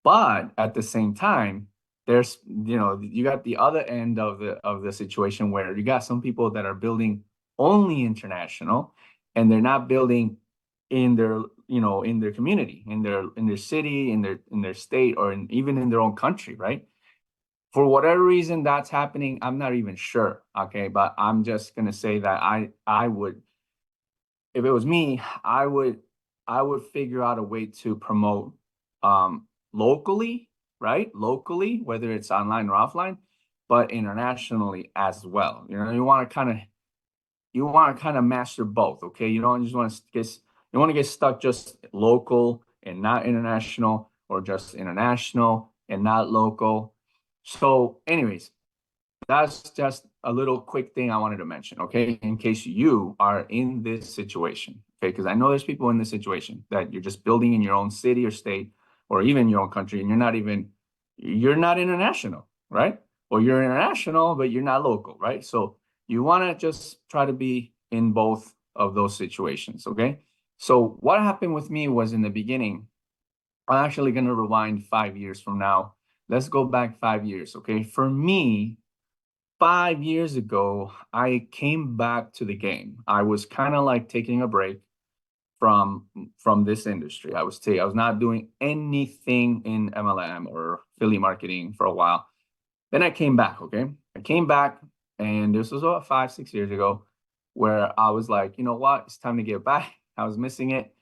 But at the same time, there's you got the other end of the situation where you got some people that are building only international, and they're not building in their in their community, in their city, in their state, or even in their own country, right? For whatever reason that's happening, I'm not even sure, okay? But I'm just gonna say that I would, if it was me, I would figure out a way to promote locally, right? Locally, whether it's online or offline, but internationally as well. You want to kind of master both, okay? You don't just want to get stuck just local and not international, or just international and not local. So anyways, that's just a little quick thing I wanted to mention, okay? In case you are in this situation, okay? Because I know there's people in this situation that you're just building in your own city or state or even your own country, and you're not international, right? Or you're international, but you're not local, right? So you want to just try to be in both of those situations, okay? So what happened with me was in the beginning, I'm actually going to rewind 5 years from now. Let's go back 5 years, okay? For me, 5 years ago, I came back to the game. I was kind of like taking a break from this industry. I was not doing anything in MLM or affiliate marketing for a while. Then I came back, okay? I came back, and this was about 5, 6 years ago, where I was like, you know what? It's time to get back. I was missing it.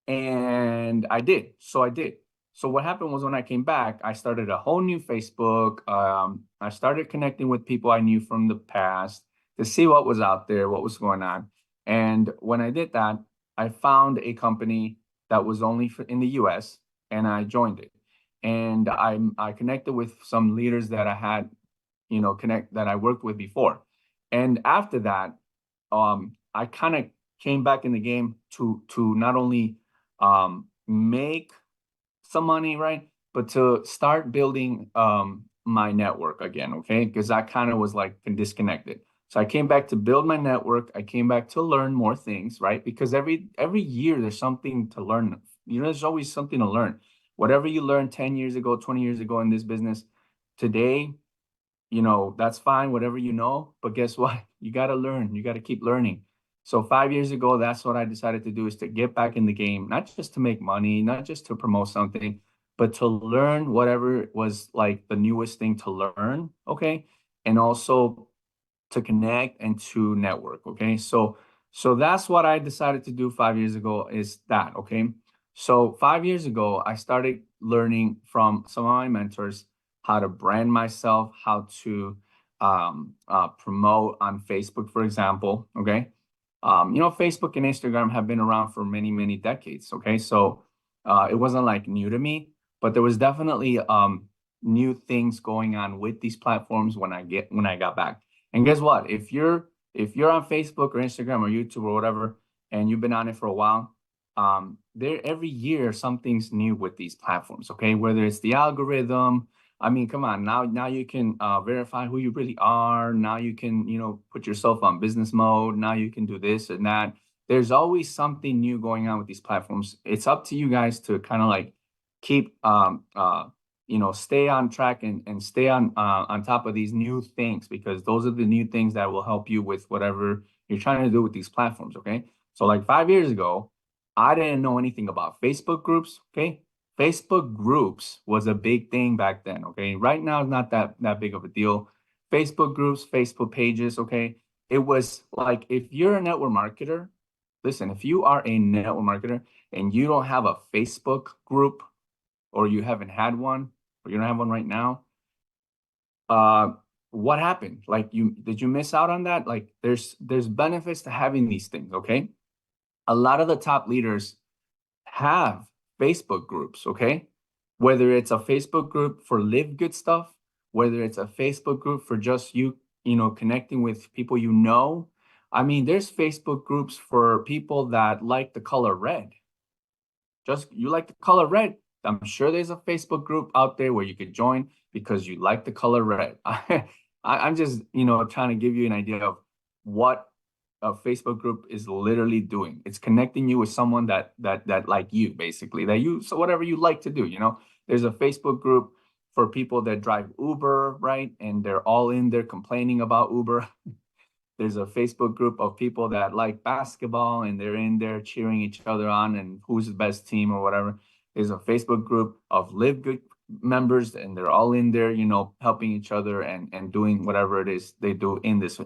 And I did. So I did. So what happened was when I came back, I started a whole new Facebook. I started connecting with people I knew from the past to see what was out there, what was going on. And when I did that, I found a company that was only in the US, and I joined it. And I connected with some leaders that I had, that I worked with before. And after that, I kind of came back in the game to not only make some money, right? But to start building my network again, okay? Because I kind of was like disconnected. So I came back to build my network. I came back to learn more things, right? Because every year there's something to learn. There's always something to learn. Whatever you learned 10 years ago, 20 years ago in this business, today, that's fine, whatever but guess what? You got to learn. You got to keep learning. So 5 years ago, that's what I decided to do, is to get back in the game, not just to make money, not just to promote something, but to learn whatever was like the newest thing to learn, okay? And also to connect and to network, okay? So that's what I decided to do 5 years ago, is that, okay? So 5 years ago, I started learning from some of my mentors how to brand myself, how to promote on Facebook, for example, okay? Facebook and Instagram have been around for many, many decades, okay? So it wasn't like new to me, but there was definitely new things going on with these platforms when I got back. And guess what? If you're on Facebook or Instagram or YouTube or whatever, and you've been on it for a while, there every year something's new with these platforms, okay? Whether it's the algorithm, I mean, come on, now you can verify who you really are. Now you can, put yourself on business mode. Now you can do this and that. There's always something new going on with these platforms. It's up to you guys to kind of like keep stay on track and stay on top of these new things, because those are the new things that will help you with whatever you're trying to do with these platforms, okay? So like 5 years ago, I didn't know anything about Facebook groups, okay? Facebook groups was a big thing back then, okay? Right now, it's not that big of a deal. Facebook groups, Facebook pages, okay? It was like, if you're a network marketer, listen, if you are a network marketer and you don't have a Facebook group, or you haven't had one, or you don't have one right now, what happened? Like, did you miss out on that? Like, there's benefits to having these things, okay? A lot of the top leaders have Facebook groups, okay? Whether it's a Facebook group for live good stuff, whether it's a Facebook group for just you, connecting with people you know. I mean, there's Facebook groups for people that like the color red. Just you like the color red. I'm sure there's a Facebook group out there where you could join because you like the color red. I'm just, trying to give you an idea of what a Facebook group is literally doing. It's connecting you with someone that like you, basically, so whatever you like to do, There's a Facebook group for people that drive Uber, right? And they're all in there complaining about Uber. There's a Facebook group of people that like basketball, and they're in there cheering each other on and who's the best team or whatever. There's a Facebook group of Live Good members, and they're all in there, helping each other and doing whatever it is they do in this.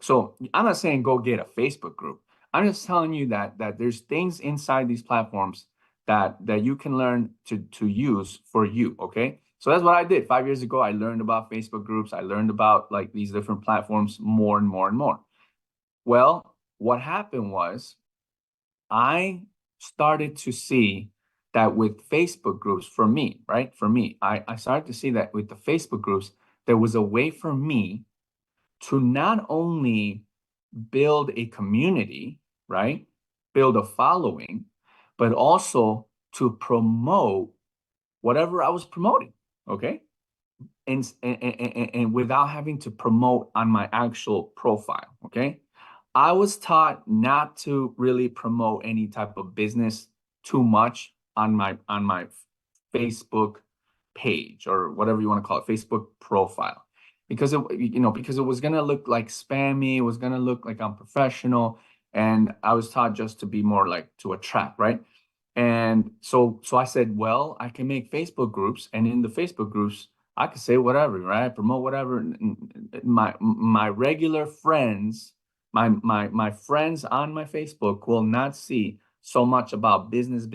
So I'm not saying go get a Facebook group. I'm just telling you that there's things inside these platforms that you can learn to use for you, okay? So that's what I did 5 years ago. I learned about Facebook groups. I learned about like these different platforms more and more and more. Well, what happened was I started to see that with Facebook groups, for me, right? For me, I started to see that with the Facebook groups, there was a way for me to not only build a community, right? Build a following, but also to promote whatever I was promoting, okay? And without having to promote on my actual profile, okay? I was taught not to really promote any type of business too much on my Facebook page or whatever you want to call it, Facebook profile, because because it was gonna look like spammy, it was gonna look like unprofessional, and I was taught just to be more like to attract, right? And so I said, well, I can make Facebook groups, and in the Facebook groups, I could say whatever, right? Promote whatever. My regular friends, my friends on my Facebook will not see so much about business,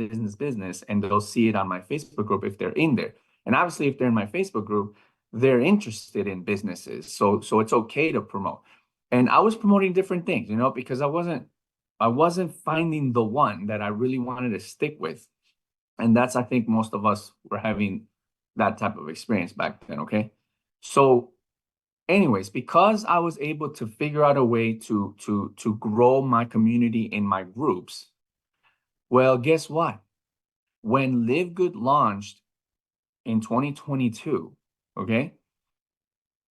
and they'll see it on my Facebook group if they're in there. And obviously, if they're in my Facebook group, they're interested in businesses. So it's okay to promote. And I was promoting different things, because I wasn't finding the one that I really wanted to stick with. And that's, I think most of us were having that type of experience back then, okay? So anyways, because I was able to figure out a way to grow my community in my groups, well, guess what? When Live Good launched in 2022, okay?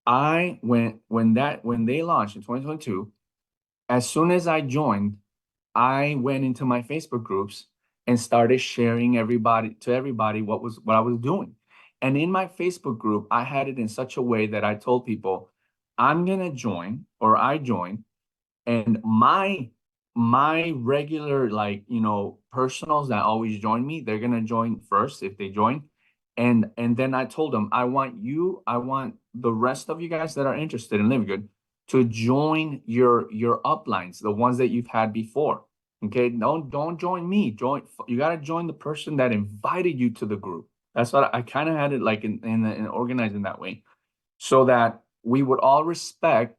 When they launched in 2022, as soon as I joined, I went into my Facebook groups and started sharing everybody what I was doing. And in my Facebook group, I had it in such a way that I told people, I'm gonna join, or I joined, and my regular, like, personals that always join me, they're gonna join first if they join. And then I told them, I want the rest of you guys that are interested in Live Good to join your uplines, the ones that you've had before. Okay, don't join me. You gotta join the person that invited you to the group. That's what I kind of had it like in organized in that way, so that we would all respect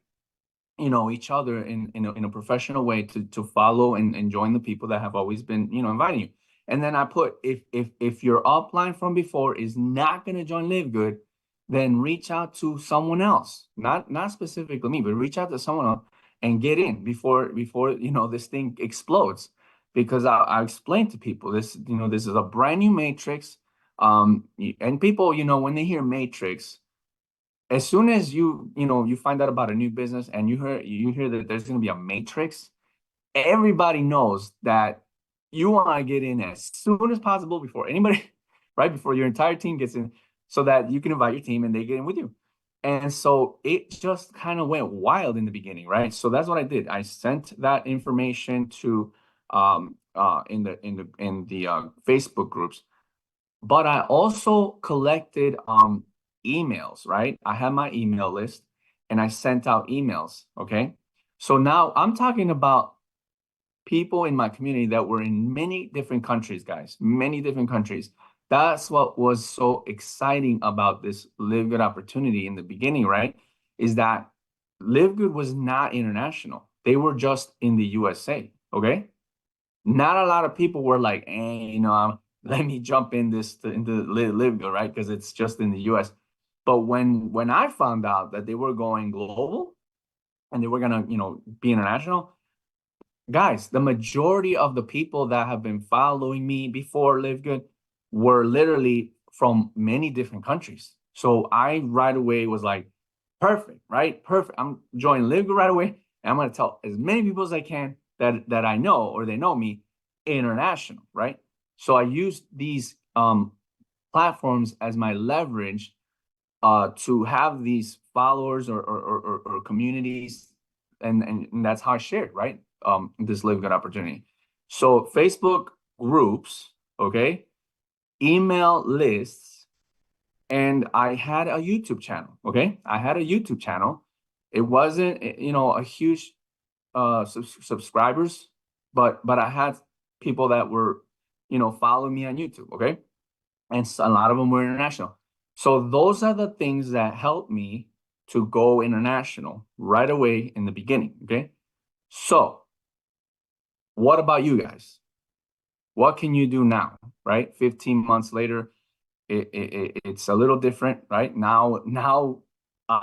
each other in a professional way, to follow and join the people that have always been inviting you. And then I put, if your upline from before is not going to join Live Good, then reach out to someone else, not specifically me, but reach out to someone else and get in before this thing explodes. Because I explained to people, this this is a brand new matrix, and people, when they hear matrix, as soon as you find out about a new business and you hear that there's going to be a matrix, everybody knows that you want to get in as soon as possible before anybody, right before your entire team gets in, so that you can invite your team and they get in with you. And so it just kind of went wild in the beginning, right? So that's what I did. I sent that information to in the Facebook groups, but I also collected emails, right? I had my email list and I sent out emails, okay? So now I'm talking about people in my community that were in many different countries, guys, many different countries. That's what was so exciting about this Live Good opportunity in the beginning, right? Is that Live Good was not international. They were just in the USA, okay? Not a lot of people were like, let me jump into Live Good, right? Because it's just in the US. But when I found out that they were going global and they were gonna, be international, guys, the majority of the people that have been following me before Live Good were literally from many different countries. So I right away was like, perfect, right? Perfect. I'm joining Live Good right away. And I'm going to tell as many people as I can that I know, or they know me, international, right? So I used these platforms as my leverage to have these followers or communities, and that's how I shared, right? This Live Good opportunity. So Facebook groups, okay, email lists, and I had a YouTube channel, okay? I had a YouTube channel. It wasn't, a huge subscribers, but I had people that were, following me on YouTube, okay? And so a lot of them were international. So those are the things that helped me to go international right away in the beginning, okay? So what about you guys? What can you do now, right? 15 months later, it's a little different, right? Now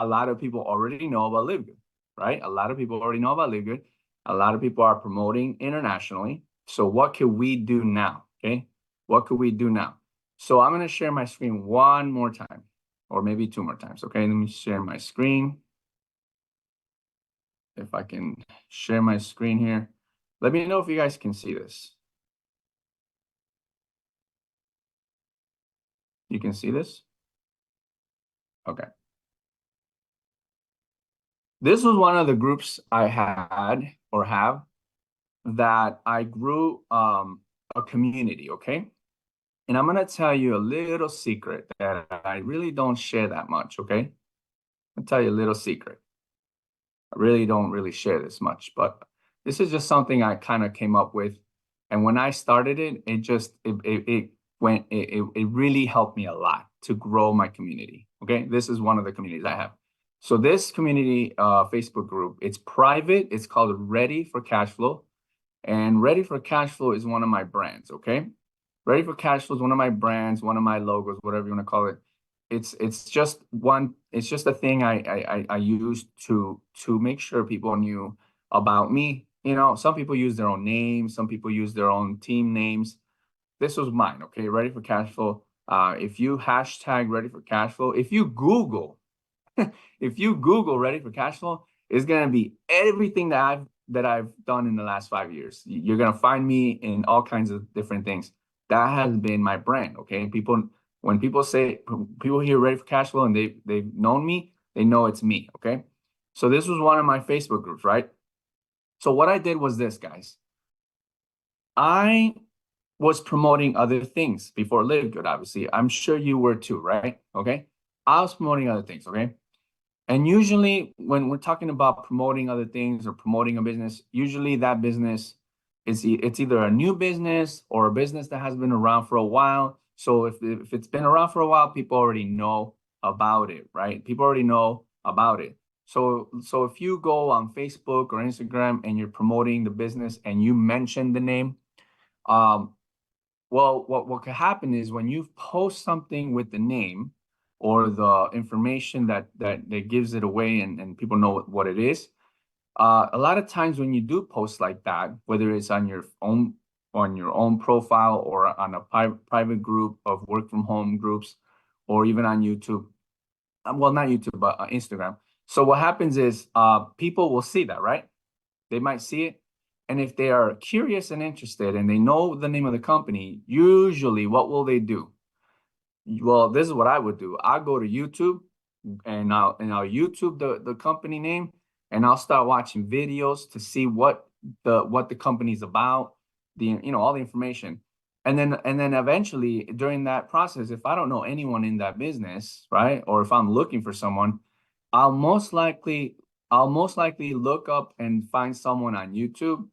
a lot of people already know about LiveGood, right? A lot of people already know about LiveGood. A lot of people are promoting internationally. So what can we do now? Okay. What could we do now? So I'm going to share my screen one more time, or maybe two more times. Okay. Let me share my screen. If I can share my screen here, let me know if you guys can see this. You can see this? Okay. This was one of the groups I had or have that I grew a community, okay? And I'm gonna tell you a little secret that I really don't share that much, okay? I'll tell you a little secret. I really don't really share this much, but this is just something I kind of came up with. And when I started it, it really helped me a lot to grow my community. Okay. This is one of the communities I have. So this community Facebook group, it's private. It's called Ready for Cash Flow. And Ready for Cash Flow is one of my brands. Okay. Ready for Cash Flow is one of my brands, one of my logos, whatever you want to call it. It's just a thing I used to make sure people knew about me. You know, some people use their own names, some people use their own team names. This was mine, okay? Ready for Cash Flow. If you hashtag Ready for Cash Flow, if you Google Ready for Cash Flow, it's gonna be everything that I've done in the last 5 years. You're gonna find me in all kinds of different things. That has been my brand, okay? When people hear Ready for Cash Flow and they've known me, they know it's me, okay? So this was one of my Facebook groups, right? So what I did was this, guys. I was promoting other things before LiveGood, obviously. I'm sure you were too, right? Okay. I was promoting other things, okay? And usually when we're talking about promoting other things or promoting a business, usually that business it's either a new business or a business that has been around for a while. So if it's been around for a while, people already know about it, right? People already know about it. So if you go on Facebook or Instagram and you're promoting the business and you mention the name, well, what could happen is when you post something with the name or the information that gives it away and people know what it is, a lot of times when you do post like that, whether it's on your own profile or on a private group of work from home groups, or even on YouTube, well, not YouTube, but Instagram. So what happens is people will see that, right? They might see it. And if they are curious and interested and they know the name of the company, usually what will they do? Well, this is what I would do. I'll go to YouTube and I'll YouTube the company name, and I'll start watching videos to see what the company's about, all the information. And then eventually during that process, if I don't know anyone in that business, right? Or if I'm looking for someone, I'll most likely look up and find someone on YouTube,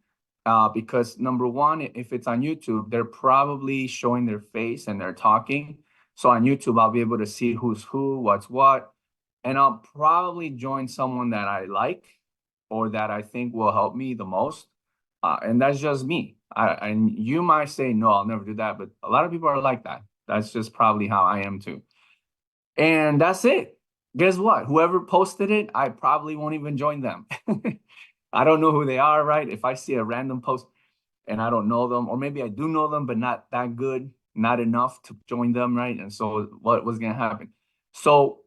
because number one, if it's on YouTube, they're probably showing their face and they're talking. So on YouTube, I'll be able to see who's who, what's what, and I'll probably join someone that I like or that I think will help me the most. And that's just me. And you might say, no, I'll never do that. But a lot of people are like that. That's just probably how I am too. And that's it. Guess what? Whoever posted it, I probably won't even join them. I don't know who they are, right? If I see a random post and I don't know them, or maybe I do know them, but not that good, not enough to join them, right? And so what was going to happen? So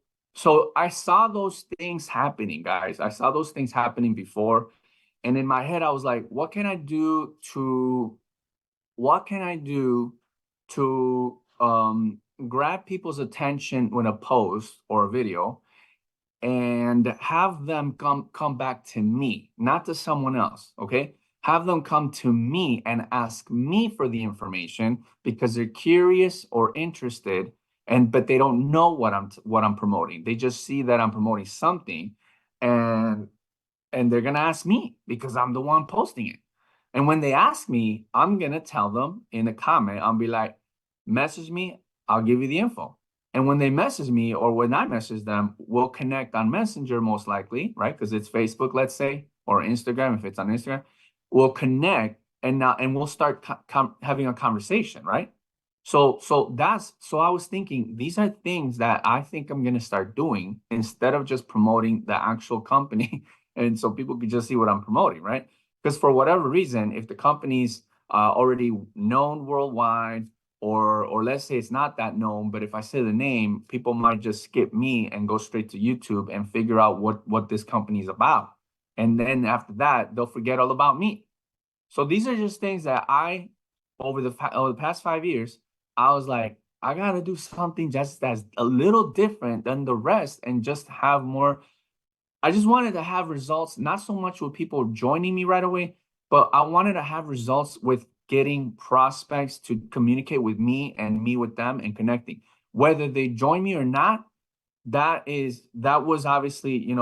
I saw those things happening, guys. I saw those things happening before. And in my head, I was like, what can I do to grab people's attention with a post or a video and have them come back to me, not to someone else, okay? Have them come to me and ask me for the information because they're curious or interested, but they don't know what I'm promoting. They just see that I'm promoting something, and they're gonna ask me because I'm the one posting it. And when they ask me, I'm gonna tell them in a comment. I'll be like, message me, I'll give you the info. And when they message me or when I message them, we'll connect on Messenger most likely, right? Because it's Facebook, let's say, or Instagram. If it's on Instagram, we'll connect and we'll start having a conversation, right? So I was thinking these are things that I think I'm gonna start doing instead of just promoting the actual company, and so people could just see what I'm promoting, right? Because for whatever reason, if the company's already known worldwide, or let's say it's not that known, but if I say the name, people might just skip me and go straight to YouTube and figure out what this company is about, and then after that, they'll forget all about me. So these are just things that over the past 5 years, I was like, I gotta do something just that's a little different than the rest and just have more. I just wanted to have results, not so much with people joining me right away, but I wanted to have results with getting prospects to communicate with me and me with them and connecting. Whether they join me or not, that was obviously,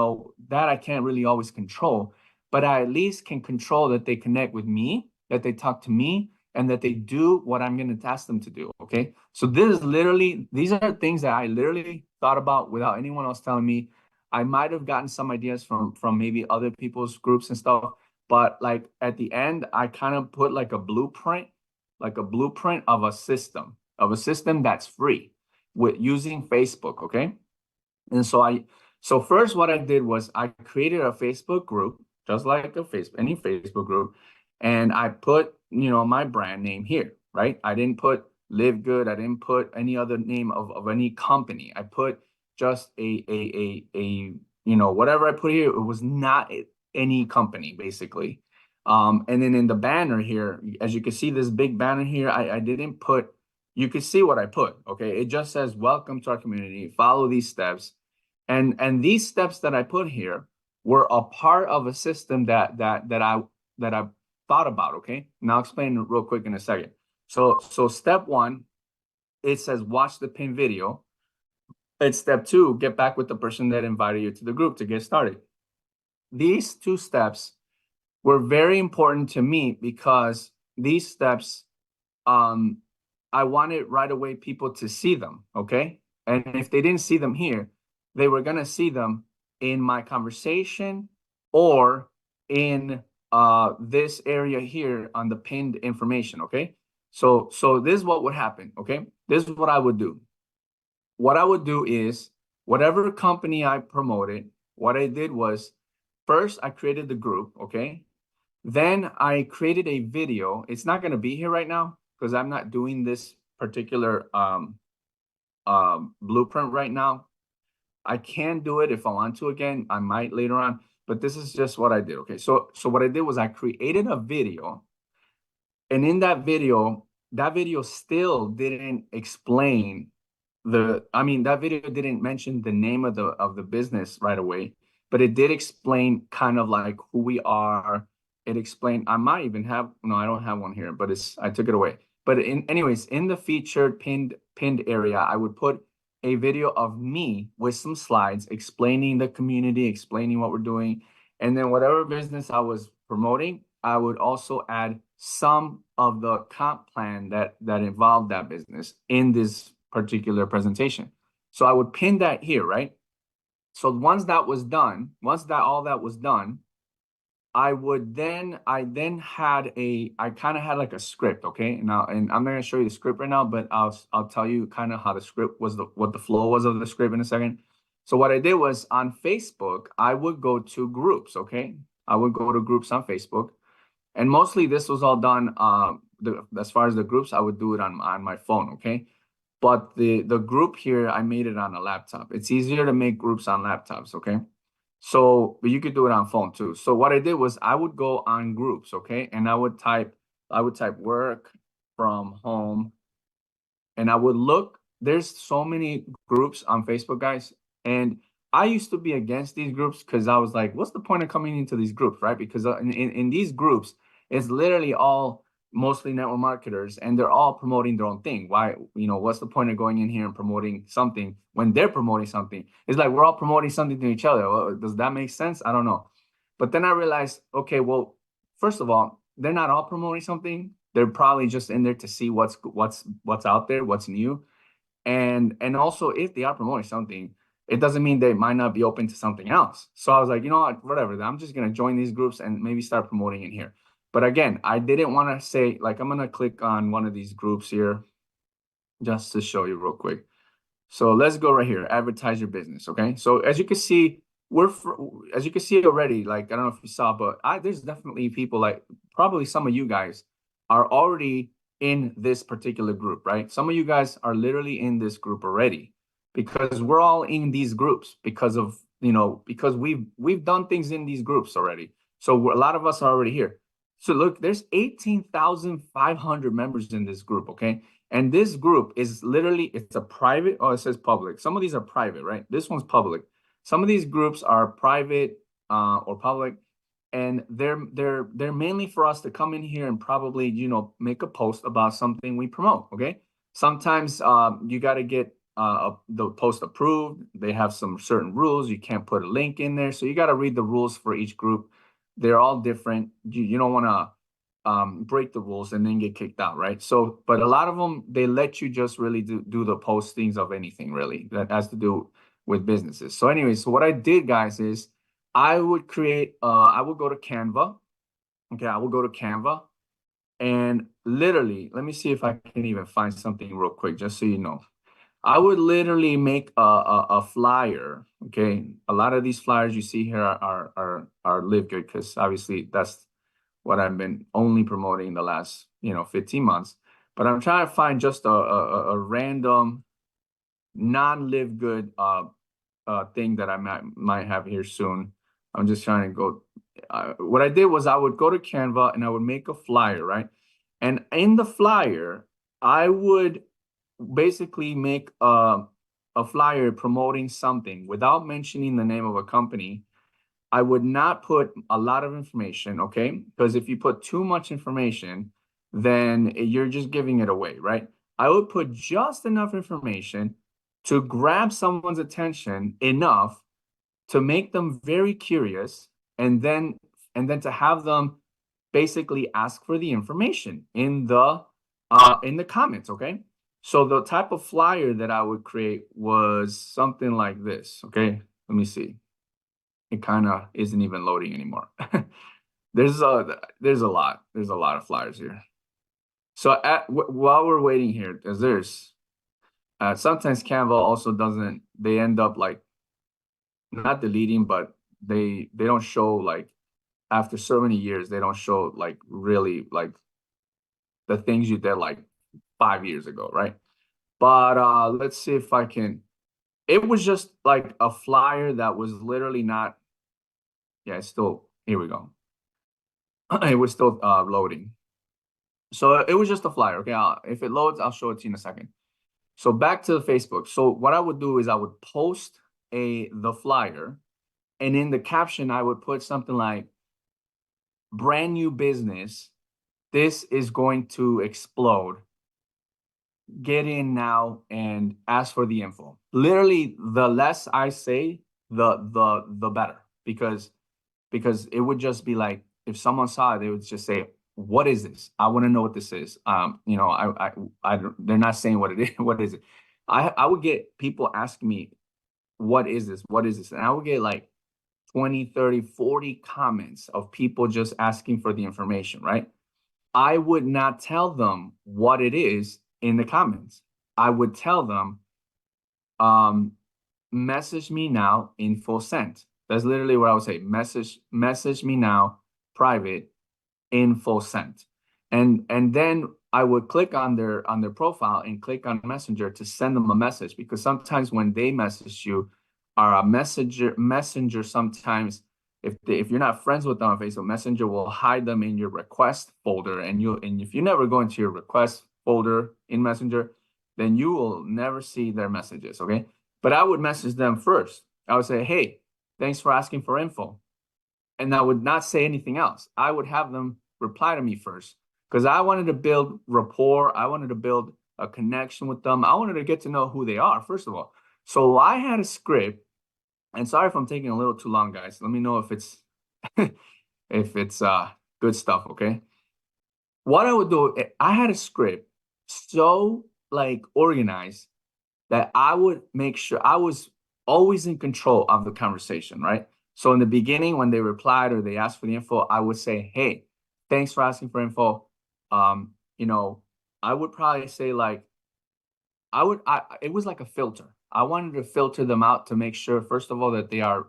that I can't really always control, but I at least can control that they connect with me, that they talk to me, and that they do what I'm going to ask them to do. Okay. So these are things that I literally thought about without anyone else telling me. I might have gotten some ideas from maybe other people's groups and stuff, but like at the end, I kind of put like a blueprint of a system that's free with using Facebook. Okay. And so first what I did was I created a Facebook group, just like any Facebook group, and I put, my brand name here, right? I didn't put Live Good. I didn't put any other name of any company. I put just whatever I put here, it was not any company, basically. And then in the banner here, as you can see, this big banner here, I didn't put, you can see what I put, okay? It just says, welcome to our community, follow these steps. And these steps that I put here were a part of a system that I thought about, okay? And I'll explain real quick in a second. So step one, it says watch the pin video. It's step two, get back with the person that invited you to the group to get started. These two steps were very important to me because these steps, I wanted right away people to see them, okay? And if they didn't see them here, they were gonna see them in my conversation or in this area here on the pinned information, okay? So this is what would happen, okay? This is what I would do. What I would do is whatever company I promoted, what I did was first I created the group, okay? Then I created a video. It's not going to be here right now because I'm not doing this particular blueprint right now. I can do it if I want to again. I might later on, but this is just what I did. Okay, so what I did was I created a video, and in that video still didn't explain that video didn't mention the name of the business right away, but it did explain kind of like who we are. It explained, I might even have, no, I don't have one here, but I took it away. But anyways, in the featured pinned area, I would put a video of me with some slides explaining the community, explaining what we're doing. And then whatever business I was promoting, I would also add some of the comp plan that involved that business in this particular presentation. So I would pin that here, right? So once all that was done, I kind of had like a script, okay? And I'm not gonna show you the script right now, but I'll tell you kind of how the script was, what the flow was of the script in a second. So what I did was on Facebook, I would go to groups, okay? I would go to groups on Facebook. And mostly this was all done, as far as the groups, I would do it on my phone, okay? But the group here, I made it on a laptop. It's easier to make groups on laptops, okay? So, but you could do it on phone too. So what I did was I would go on groups, okay? And I would type work from home, and I would look. There's so many groups on Facebook, guys. And I used to be against these groups because I was like, what's the point of coming into these groups, right? Because in these groups, it's literally all mostly network marketers, and they're all promoting their own thing. Why, what's the point of going in here and promoting something when they're promoting something? It's like we're all promoting something to each other. Well, does that make sense? I don't know. But then I realized, okay, well, first of all, they're not all promoting something. They're probably just in there to see what's out there, what's new. And also, if they are promoting something, it doesn't mean they might not be open to something else. So I was like, you know what, whatever, I'm just going to join these groups and maybe start promoting in here. But again, I didn't want to say, like, I'm going to click on one of these groups here. just to show you real quick. So let's go right here, advertise your business, okay? So as you can see, as you can see already, like, I don't know if you saw, but there's definitely people, like probably some of you guys are already in this particular group, right? Some of you guys are literally in this group already because we're all in these groups because of, because we've done things in these groups already. So a lot of us are already here. So look, there's 18,500 members in this group, okay? And this group is literally, it's a private, oh, it says public. Some of these are private, right? This one's public. Some of these groups are private or public, and they're mainly for us to come in here and probably, make a post about something we promote, okay? Sometimes you got to get the post approved. They have some certain rules. You can't put a link in there. So you got to read the rules for each group. They're all different. You don't want to break the rules and then get kicked out, right? So, but a lot of them, they let you just really do the postings of anything really that has to do with businesses. So anyway, so what I did, guys, is I would create, I would go to Canva. Okay, I will go to Canva and literally, let me see if I can even find something real quick, just so you know. I would literally make a flyer. Okay, a lot of these flyers you see here are Live Good, because obviously that's what I've been only promoting the last 15 months. But I'm trying to find just a random non-Live Good thing that I might have here soon. I'm just trying to go. What I did was I would go to Canva and I would make a flyer, right? And in the flyer, I would basically make a flyer promoting something without mentioning the name of a company. I would not put a lot of information, okay? Because if you put too much information, then you're just giving it away, right? I would put just enough information to grab someone's attention enough to make them very curious, and then to have them basically ask for the information in the comments, okay? So the type of flyer that I would create was something like this, okay? Let me see. It kind of isn't even loading anymore. There's a lot of flyers here. So while we're waiting here, because there's sometimes Canva also doesn't, they end up like not deleting, but they don't show, like, after so many years, they don't show like really like the things you did like 5 years ago, right? But let's see if I can. It was just like a flyer that was literally not. Yeah, it's still, here we go. It was still loading. So it was just a flyer. Okay, if it loads, I'll show it to you in a second. So back to the Facebook. So what I would do is I would post the flyer, and in the caption I would put something like, brand new business, this is going to explode. Get in now and ask for the info. Literally, the less I say, the better, because it would just be like, if someone saw it, they would just say, what is this? I want to know what this is. They're not saying what it is. What is it? I would get people asking me, what is this? What is this? And I would get like 20, 30, 40 comments of people just asking for the information, right? I would not tell them what it is in the comments. I would tell them, message me now, info sent. That's literally what I would say. Message me now, private, info sent. And then I would click on their profile and click on Messenger to send them a message, because sometimes when they message you, or a messenger sometimes, if you're not friends with them on Facebook, Messenger will hide them in your request folder, and if you never go into your request folder in Messenger, then you will never see their messages, okay? But I would message them first. I would say, hey, thanks for asking for info. And I would not say anything else. I would have them reply to me first, because I wanted to build rapport. I wanted to build a connection with them. I wanted to get to know who they are, first of all. So I had a script, and sorry if I'm taking a little too long, guys. Let me know if it's good stuff, okay? What I would do, I had a script so like organized that I would make sure I was always in control of the conversation, right? So in the beginning, when they replied or they asked for the info, I would say, hey, thanks for asking for info. I would probably say like, it was like a filter. I wanted to filter them out to make sure, first of all, that they are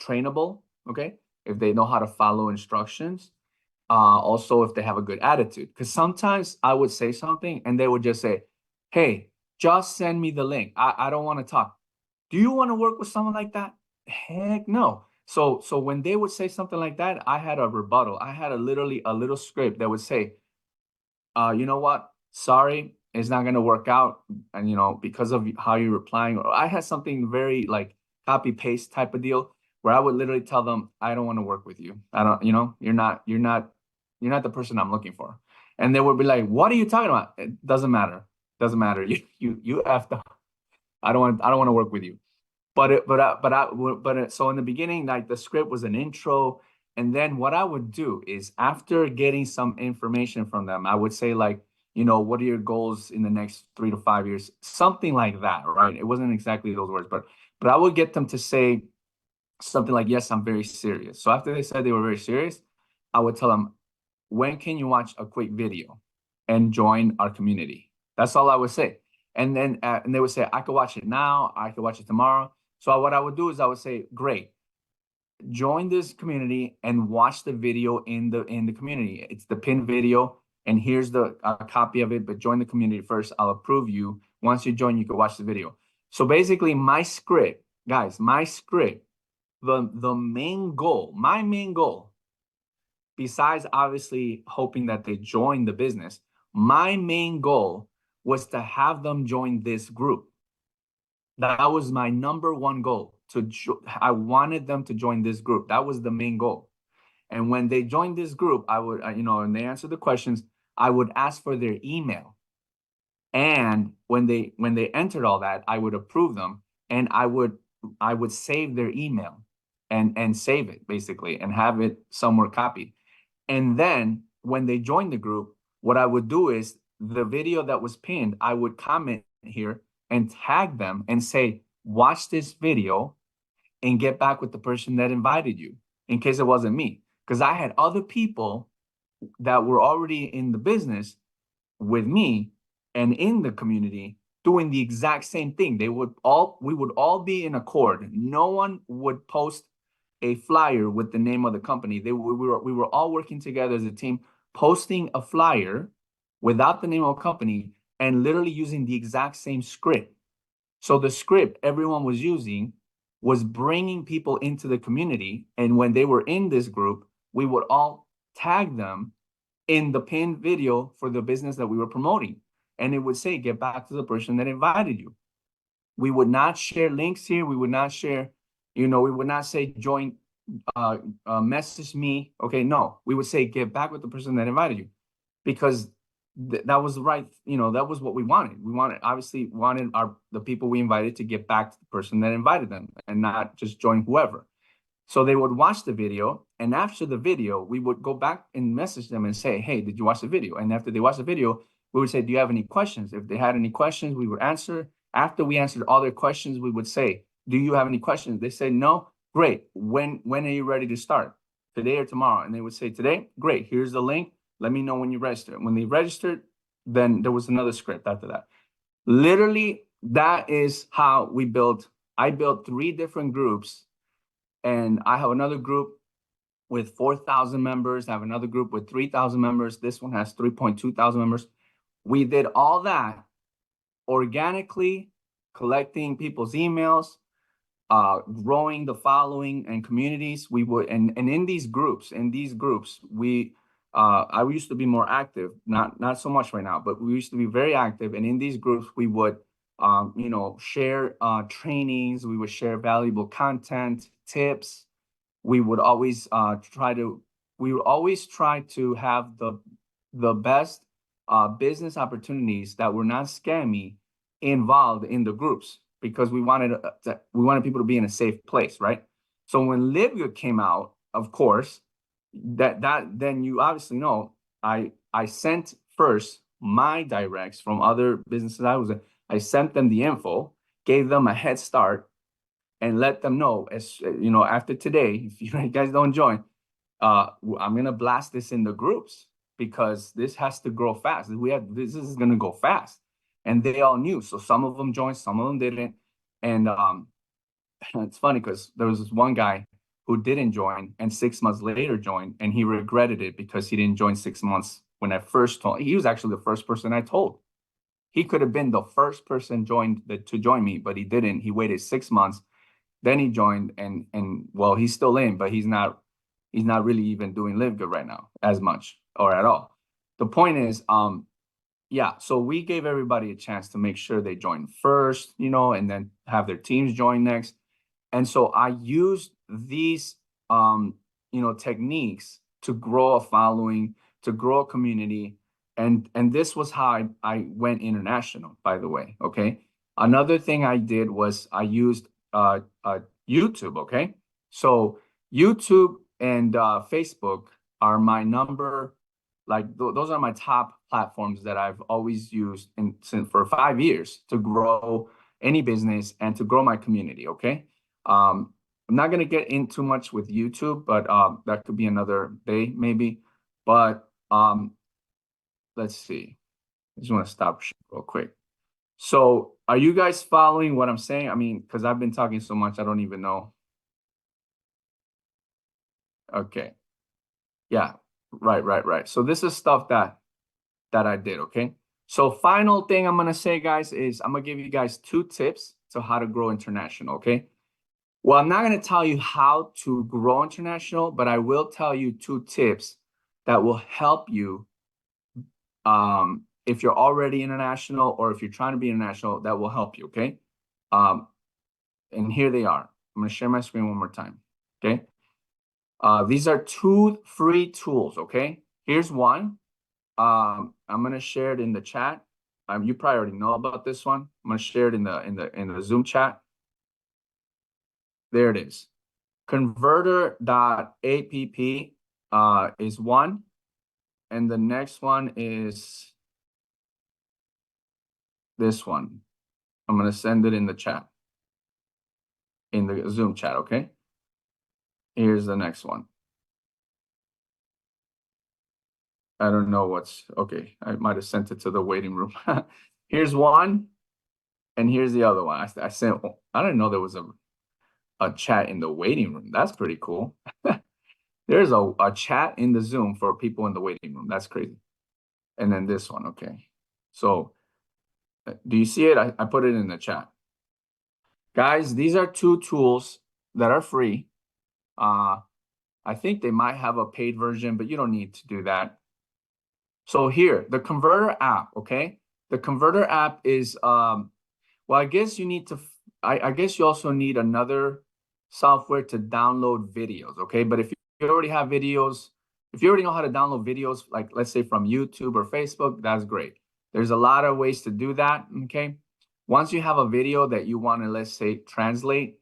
trainable, okay? If they know how to follow instructions. Also, if they have a good attitude. Because sometimes I would say something and they would just say, hey, just send me the link. I don't want to talk. Do you want to work with someone like that? Heck no. So when they would say something like that, I had a rebuttal. I had literally a little script that would say, you know what? Sorry, it's not gonna work out. And because of how you're replying, or I had something very like copy paste type of deal where I would literally tell them, I don't want to work with you. I don't, you're not the person I'm looking for. And they would be like, what are you talking about? It doesn't matter. Doesn't matter. You have to. I don't want to work with you. So in the beginning, like the script was an intro, and then what I would do is after getting some information from them, I would say like, what are your goals in the next 3 to 5 years? Something like that, right? It wasn't exactly those words, but I would get them to say something like, yes, I'm very serious. So after they said they were very serious, I would tell them, when can you watch a quick video and join our community? That's all I would say. And then and they would say, I could watch it now, I could watch it tomorrow. So what I would do is I would say, great, join this community and watch the video in the community. It's the pinned video, and here's the copy of it, but join the community first. I'll approve you. Once you join, you can watch the video. So basically my script, guys, the main goal, my main goal, besides obviously hoping that they join the business, my main goal was to have them join this group. That was my number one goal. I wanted them to join this group. That was the main goal. And when they joined this group, I would, and they answered the questions, I would ask for their email. And when they entered all that, I would approve them, and I would save their email and save it basically and have it somewhere copied. And then when they joined the group, what I would do is the video that was pinned, I would comment here and tag them and say, watch this video and get back with the person that invited you, in case it wasn't me. Because I had other people that were already in the business with me and in the community doing the exact same thing. We would all be in accord. No one would post a flyer with the name of the company. We were all working together as a team, posting a flyer without the name of a company and literally using the exact same script. So the script everyone was using was bringing people into the community. And when they were in this group, we would all tag them in the pinned video for the business that we were promoting. And it would say, get back to the person that invited you. We would not share links here. We would not share, we would not say join, message me. Okay, no, we would say get back with the person that invited you, because that was the right, that was what we wanted. We obviously wanted the people we invited to get back to the person that invited them and not just join whoever. So they would watch the video, and after the video, we would go back and message them and say, hey, did you watch the video? And after they watched the video, we would say, do you have any questions? If they had any questions, we would answer. After we answered all their questions, we would say, do you have any questions? They said, no. Great. When are you ready to start? Today or tomorrow? And they would say, today. Great. Here's the link. Let me know when you register. When they registered, then there was another script after that. Literally, that is how we built. I built 3 different groups, and I have another group with 4,000 members. I have another group with 3,000 members. This one has 3,200 members. We did all that organically, collecting people's emails, growing the following and communities. We would, and in these groups, I used to be more active, not so much right now, but we used to be very active. And in these groups, we would, share trainings. We would share valuable content, tips. We would always try to have the best business opportunities that were not scammy involved in the groups, because we wanted people to be in a safe place, right? So when LiveGood came out, of course, then you obviously know, I sent first my directs from other businesses I sent them the info, gave them a head start, and let them know, as after today, if you guys don't join, I'm gonna blast this in the groups, because this has to grow fast. This is gonna go fast. and they all knew. So some of them joined, some of them didn't. And it's funny because there was this one guy who didn't join and 6 months later joined, and he regretted it because he didn't join 6 months when I first told. He was actually the first person I told. He could have been the first person to join me, but he didn't. He waited 6 months, then he joined, and well, he's still in, but he's not really even doing Live Good right now as much or at all. The point is, yeah, so we gave everybody a chance to make sure they join first, you know, and then have their teams join next. And so I used these, you know, techniques to grow a following, to grow a community. And this was how I went international, by the way. Okay. Another thing I did was I used YouTube. Okay. So YouTube and Facebook are my number, like those are my top platforms that I've always used for 5 years to grow any business and to grow my community. Okay. I'm not gonna get into much with YouTube, but that could be another day maybe. But let's see. I just want to stop real quick. So are you guys following what I'm saying? I mean, because I've been talking so much, I don't even know. Okay. Yeah, right. So this is stuff that I did, okay? So final thing I'm gonna say, guys, is I'm gonna give you guys 2 tips to how to grow international, okay? Well, I'm not going to tell you how to grow international, but I will tell you 2 tips that will help you if you're already international or if you're trying to be international, that will help you, okay? And here they are. I'm going to share my screen one more time, okay? These are 2 free tools, okay? Here's one. I'm going to share it in the chat. You probably already know about this one. I'm going to share it in the Zoom chat. There it is. Converter.app is one, and the next one is this one. I'm going to send it in the chat, in the Zoom chat, okay? Here's the next one. I don't know okay. I might have sent it to the waiting room. Here's one, and here's the other one. I didn't know there was a chat in the waiting room. That's pretty cool. There's a chat in the Zoom for people in the waiting room. That's crazy. And then this one, okay. So do you see it? I put it in the chat. Guys, these are 2 tools that are free. I think they might have a paid version, but you don't need to do that. So here, the Converter app, okay? The Converter app is, well, I guess you need to, I guess you also need another software to download videos, okay? But if you already have videos, if you already know how to download videos, like let's say from YouTube or Facebook, that's great. There's a lot of ways to do that, okay? Once you have a video that you want to, let's say, translate,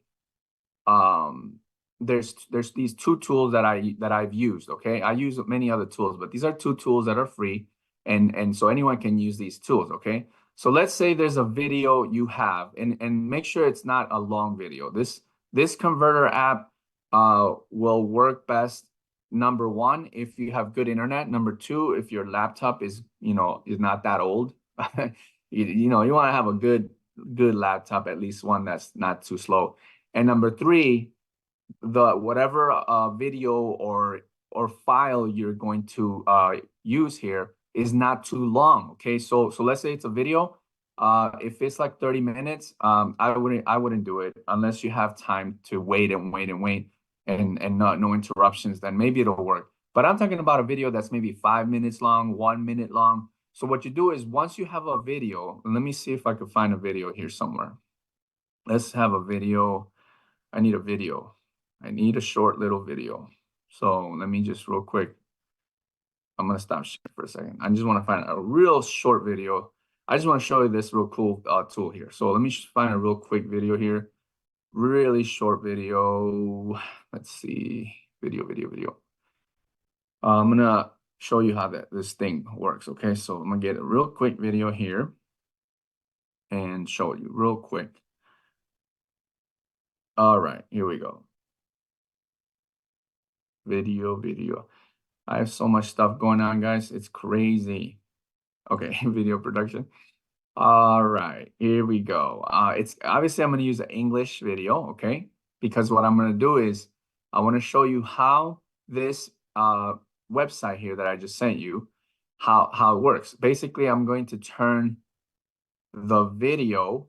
there's these 2 tools that I've used, okay? I use many other tools, but these are 2 tools that are free, and so anyone can use these tools, okay? So let's say there's a video you have, and make sure it's not a long video. This Converter app will work best, number 1, if you have good internet. Number 2, if your laptop is not that old. You want to have a good laptop, at least one that's not too slow. And number 3, whatever video or file you're going to use here is not too long. Okay, so let's say it's a video. If it's like 30 minutes, I wouldn't do it unless you have time to wait and no interruptions. Then maybe it'll work. But I'm talking about a video that's maybe 5 minutes long, 1 minute long. So what you do is, once you have a video, and let me see if I could find a video here somewhere. Let's have a video. I need a video. I need a short little video. So let me just real quick. I'm going to stop sharing for a second. I just want to find a real short video. I just want to show you this real cool tool here. So let me just find a real quick video here. Really short video. Let's see. Video. I'm going to show you how this thing works. Okay, so I'm going to get a real quick video here and show you real quick. All right, here we go. Video. I have so much stuff going on, guys. It's crazy. Okay, video production. All right, here we go. It's obviously I'm going to use an English video, okay? Because what I'm going to do is I want to show you how this website here that I just sent you, how it works. Basically, I'm going to turn the video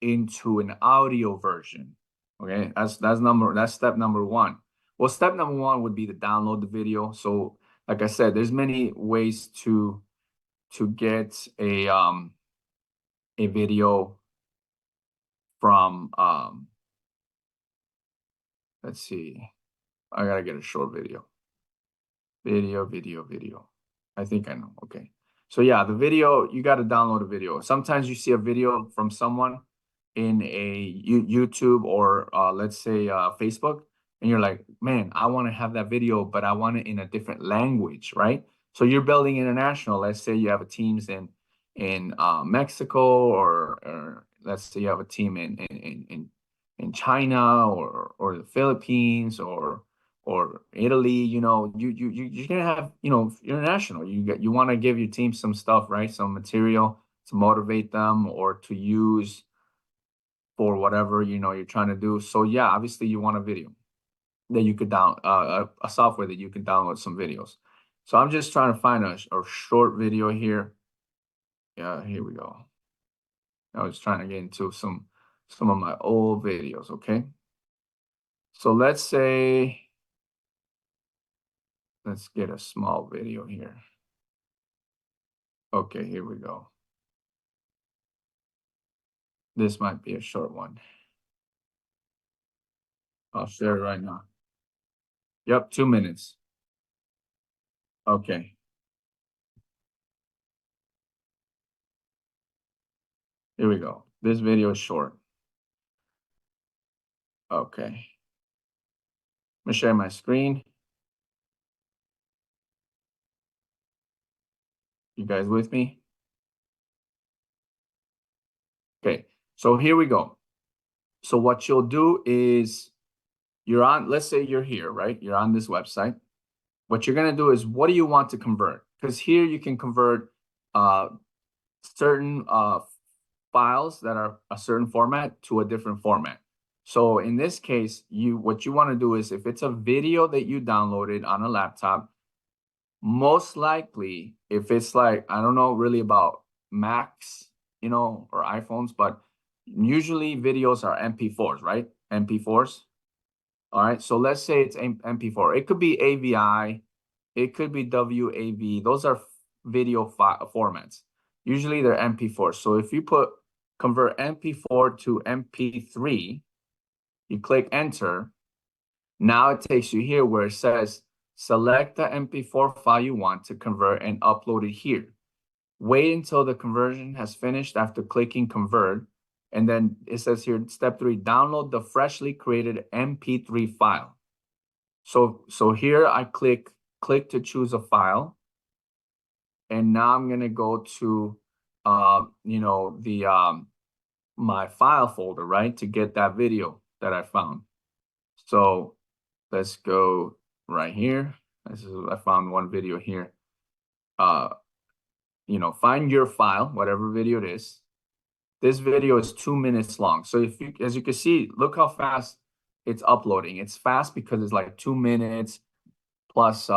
into an audio version. Okay, that's step number one. Well, step number one would be to download the video. So, like I said, there's many ways to get a video from let's see. I gotta get a short video. Video. I think I know. Okay. So yeah, the video, you got to download a video. Sometimes you see a video from someone in a YouTube or let's say Facebook, and you're like, man, I want to have that video, but I want it in a different language, right? So you're building international. Let's say you have a teams in Mexico, or let's say you have a team in China or the Philippines or Italy, you're gonna have, international. You want to give your team some stuff, right? Some material to motivate them or to use for whatever you're trying to do. So yeah, obviously you want a video that you could a software that you can download some videos. So I'm just trying to find a short video here. Yeah, here we go. I was trying to get into some of my old videos. Okay, so let's get a small video here. Okay, here we go. This might be a short one. I'll share it right now. Yep, 2 minutes. Okay. Here we go. This video is short. Okay. I'm gonna share my screen. You guys with me? Okay, so here we go. So what you'll do is let's say you're here, right? You're on this website. What you're gonna do is, what do you want to convert? Because here you can convert certain files that are a certain format to a different format. So in this case, what you want to do is, if it's a video that you downloaded on a laptop, most likely, if it's like, I don't know really about Macs, or iPhones, but usually videos are MP4s, right? MP4s. All right. So let's say it's MP4. It could be AVI. It could be WAV. Those are video formats. Usually they're MP4. So if you convert MP4 to MP3, you click enter. Now it takes you here where it says, select the MP4 file you want to convert and upload it here. Wait until the conversion has finished after clicking convert. And then it says here, step 3, download the freshly created MP3 file. So here I click to choose a file. And now I'm going to go to, my file folder, right? To get that video that I found. So let's go right here. I found one video here. Find your file, whatever video it is. This video is 2 minutes long. So as you can see, look how fast it's uploading. It's fast because it's like 2 minutes plus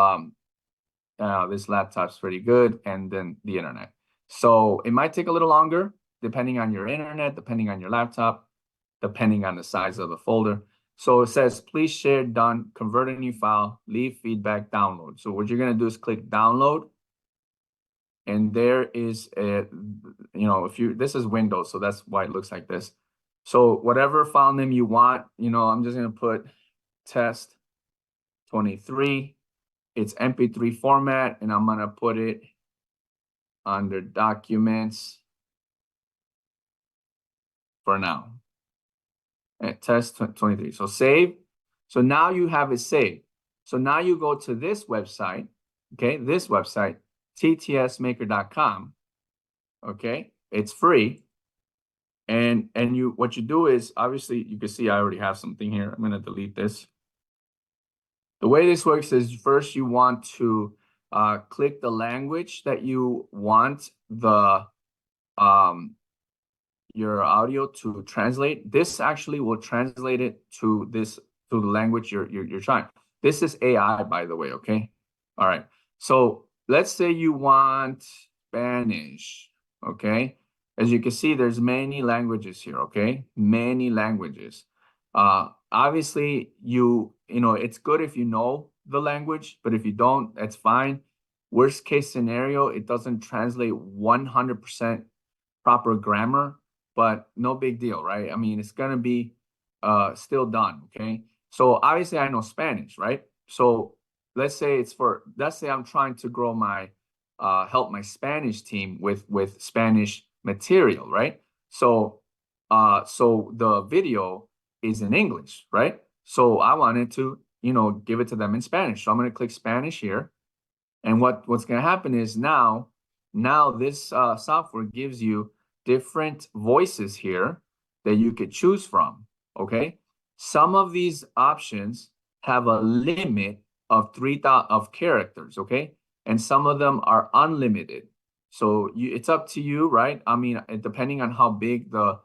this laptop's pretty good, and then the internet. So it might take a little longer depending on your internet, depending on your laptop, depending on the size of the folder. So it says, please share, done, convert a new file, leave feedback, download. So what you're gonna do is click download. And there is this is Windows, so that's why it looks like this. So whatever file name you want, I'm just gonna put test 23. It's MP3 format, and I'm gonna put it under documents for now. And test 23. So save. So now you have it saved. So now you go to this website, okay? This website, ttsmaker.com. Okay, it's free. And what you do is, obviously you can see I already have something here. I'm gonna delete this. The way this works is, first you want to click the language that you want the your audio to translate. This actually will translate it to the language you're trying. This is AI, by the way, okay? All right. So let's say you want Spanish, okay? As you can see, there's many languages here, okay? Many languages. Obviously, you know, it's good if you know the language, but if you don't, that's fine. Worst case scenario, it doesn't translate 100% proper grammar, but no big deal, right? I mean, it's gonna be still done, okay? So obviously I know Spanish, right? So let's say I'm trying to grow my help my Spanish team with Spanish material, right? So so the video is in English, right? So I wanted to, you know, give it to them in Spanish. So I'm gonna click Spanish here. And what's gonna happen is now this software gives you different voices here that you could choose from, okay? Some of these options have a limit of 3,000 of characters, okay? And some of them are unlimited. So it's up to you, right? I mean, depending on how big the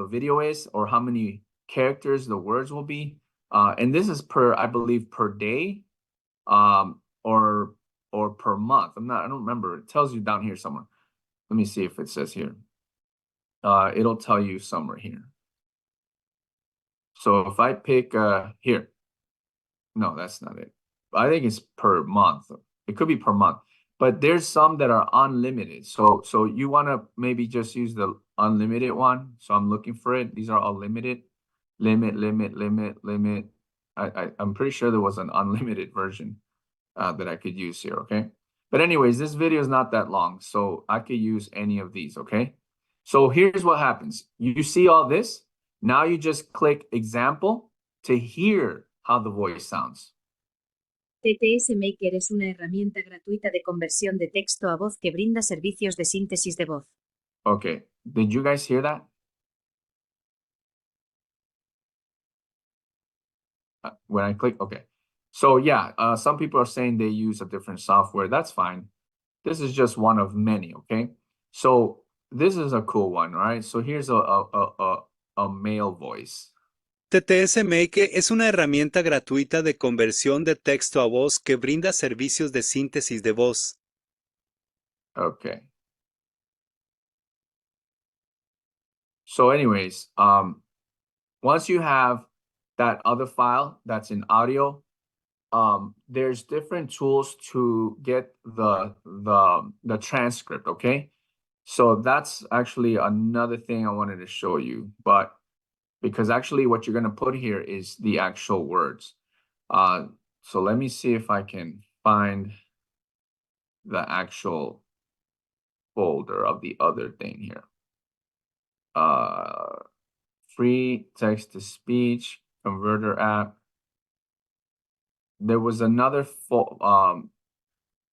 video is or how many characters the words will be. And this is I believe per day, or per month. I don't remember. It tells you down here somewhere. Let me see if it says here. It'll tell you somewhere here. So if I pick here, no, that's not it. I think it's per month. It could be per month, but there's some that are unlimited. So you want to maybe just use the unlimited one. So I'm looking for it. These are all limited. Limit. I'm pretty sure there was an unlimited version that I could use here, okay? But anyways, this video is not that long, so I could use any of these, okay? So here's what happens. You see all this? Now you just click example to hear how the voice sounds. TTS Maker es una herramienta gratuita de conversión de texto a voz que brinda servicios de síntesis de voz. Okay, did you guys hear that? When I click, okay. So yeah, some people are saying they use a different software. That's fine. This is just one of many, okay? So this is a cool one, right? So here's a male voice. TTS Maker es una herramienta gratuita de conversión de texto a voz que brinda servicios de síntesis de voz. Okay. So anyways, once you have that other file that's in audio, there's different tools to get the transcript, okay? So that's actually another thing I wanted to show you, but because actually what you're gonna put here is the actual words. So let me see if I can find the actual folder of the other thing here. Free text to speech converter app. There was another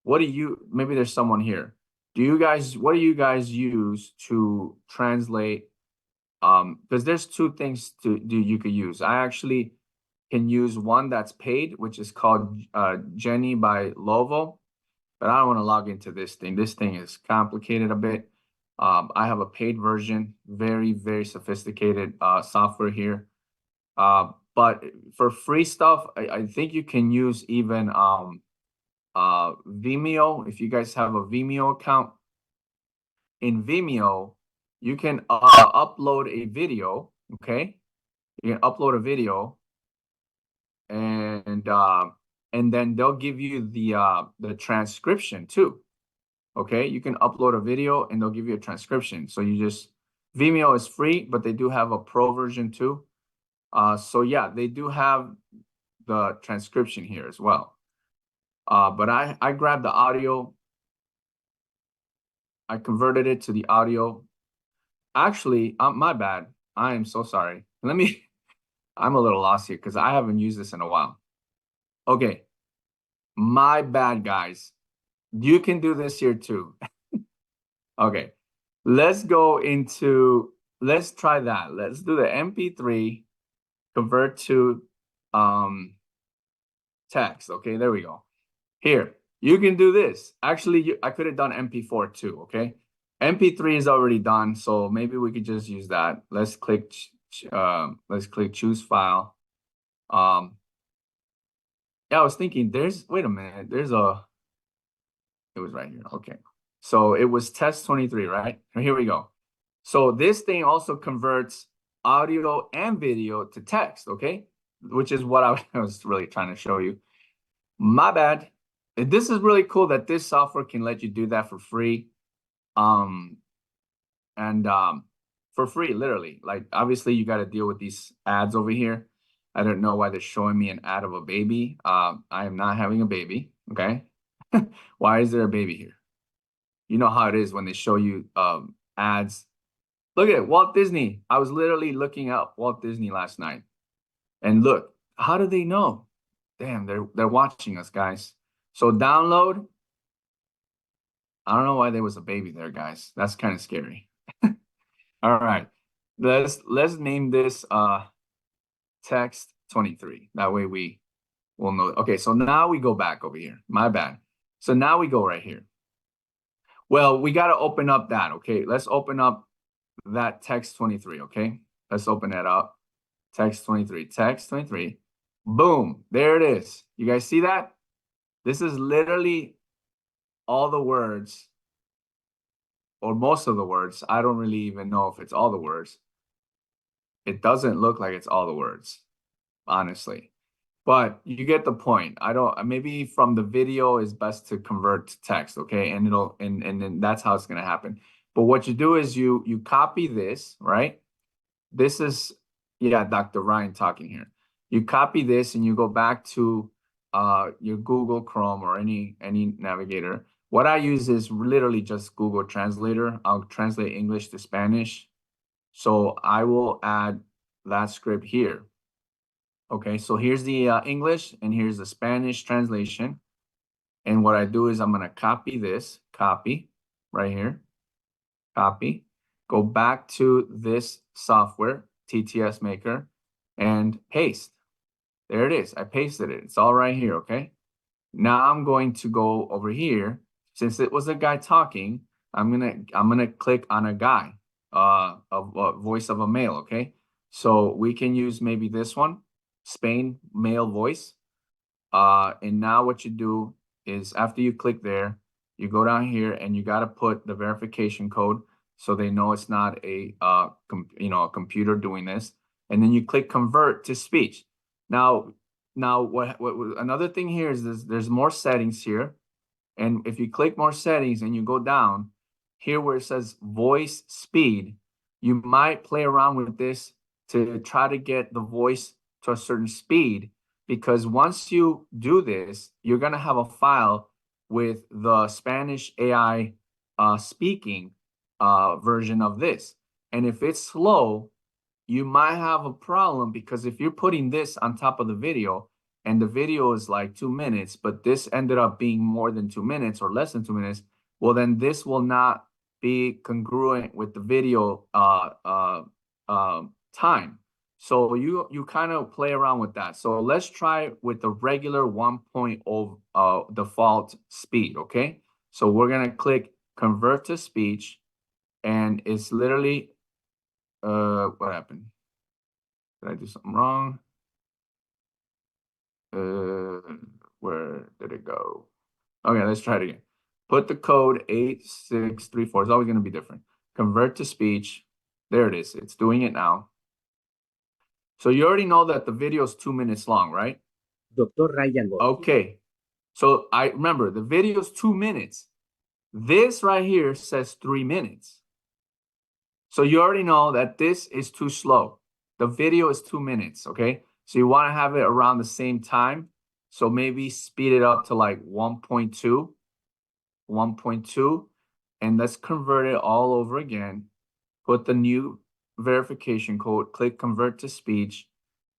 maybe there's someone here. What do you guys use to translate? Because there's two things you could use. I actually can use one that's paid, which is called Jenny by Lovo, but I don't want to log into this thing. This thing is complicated a bit. I have a paid version, very, very sophisticated software here. But for free stuff, I think you can use even Vimeo. If you guys have a Vimeo account, in Vimeo, you can upload a video, okay? You can upload a video, and then they'll give you the transcription too. Okay, you can upload a video and they'll give you a transcription. So Vimeo is free, but they do have a pro version too. So yeah, they do have the transcription here as well. But I grabbed the audio. I converted it to the audio. Actually, my bad. I am so sorry. I'm a little lost here because I haven't used this in a while. Okay, my bad, guys. You can do this here too. Okay, let's try that. Let's do the MP3, convert to text. Okay, there we go. Here, you can do this. Actually, I could have done MP4 too, okay? MP3 is already done, so maybe we could just use that. Let's click choose file. Yeah, I was thinking wait a minute, it was right here. Okay. So it was test 23, right? Here we go. So this thing also converts audio and video to text, okay? Which is what I was really trying to show you. My bad. This is really cool that this software can let you do that for free. For free, literally. Like, obviously, you got to deal with these ads over here. I don't know why they're showing me an ad of a baby. I am not having a baby, okay? Why is there a baby here? You know how it is when they show you ads. Look at it, Walt Disney. I was literally looking at Walt Disney last night. And look, how do they know? Damn, they're watching us, guys. So download. I don't know why there was a baby there, guys. That's kind of scary. All right. Let's name this text 23. That way we will know. Okay, so now we go back over here. My bad. So now we go right here. Well, we got to open up that, okay? Let's open up that text 23, okay? Let's open that up. Text 23. Text 23. Boom. There it is. You guys see that? This is literally all the words, or most of the words. I don't really even know if it's all the words. It doesn't look like it's all the words, honestly. But you get the point. Maybe from the video is best to convert to text, okay? And then that's how it's gonna happen. But what you do is you copy this, right? This is, yeah, Dr. Ryan talking here. You copy this and you go back to your Google Chrome or any navigator. What I use is literally just Google Translator. I'll translate English to Spanish. So I will add that script here. Okay, so here's the English and here's the Spanish translation. And what I do is I'm gonna copy this, copy right here, copy, go back to this software, TTS Maker, and paste. There it is, I pasted it. It's all right here, okay? Now I'm going to go over here. Since it was a guy talking, I'm gonna click on a guy, a voice of a male, okay? So we can use maybe this one, Spain male voice. And now what you do is after you click there, you go down here and you got to put the verification code so they know it's not a a computer doing this. And then you click convert to speech. Now what another thing here is there's more settings here. And if you click more settings and you go down here where it says voice speed, you might play around with this to try to get the voice to a certain speed, because once you do this, you're going to have a file with the Spanish AI speaking version of this. And if it's slow, you might have a problem, because if you're putting this on top of the video and the video is like 2 minutes, but this ended up being more than 2 minutes or less than 2 minutes, well, then this will not be congruent with the video time. So you kind of play around with that. So let's try with the regular 1.0 default speed, okay? So we're gonna click convert to speech, and it's literally what happened? Did I do something wrong? Where did it go? Okay, let's try it again. Put the code 8634. It's always going to be different. Convert to speech. There it is. It's doing it now. So you already know that the video is 2 minutes long, right? Dr. Ryan. Okay. So I remember the video is 2 minutes. This right here says 3 minutes. So you already know that this is too slow. The video is 2 minutes, okay? So you want to have it around the same time. So maybe speed it up to like 1.2, and let's convert it all over again. Put the new verification code, click convert to speech,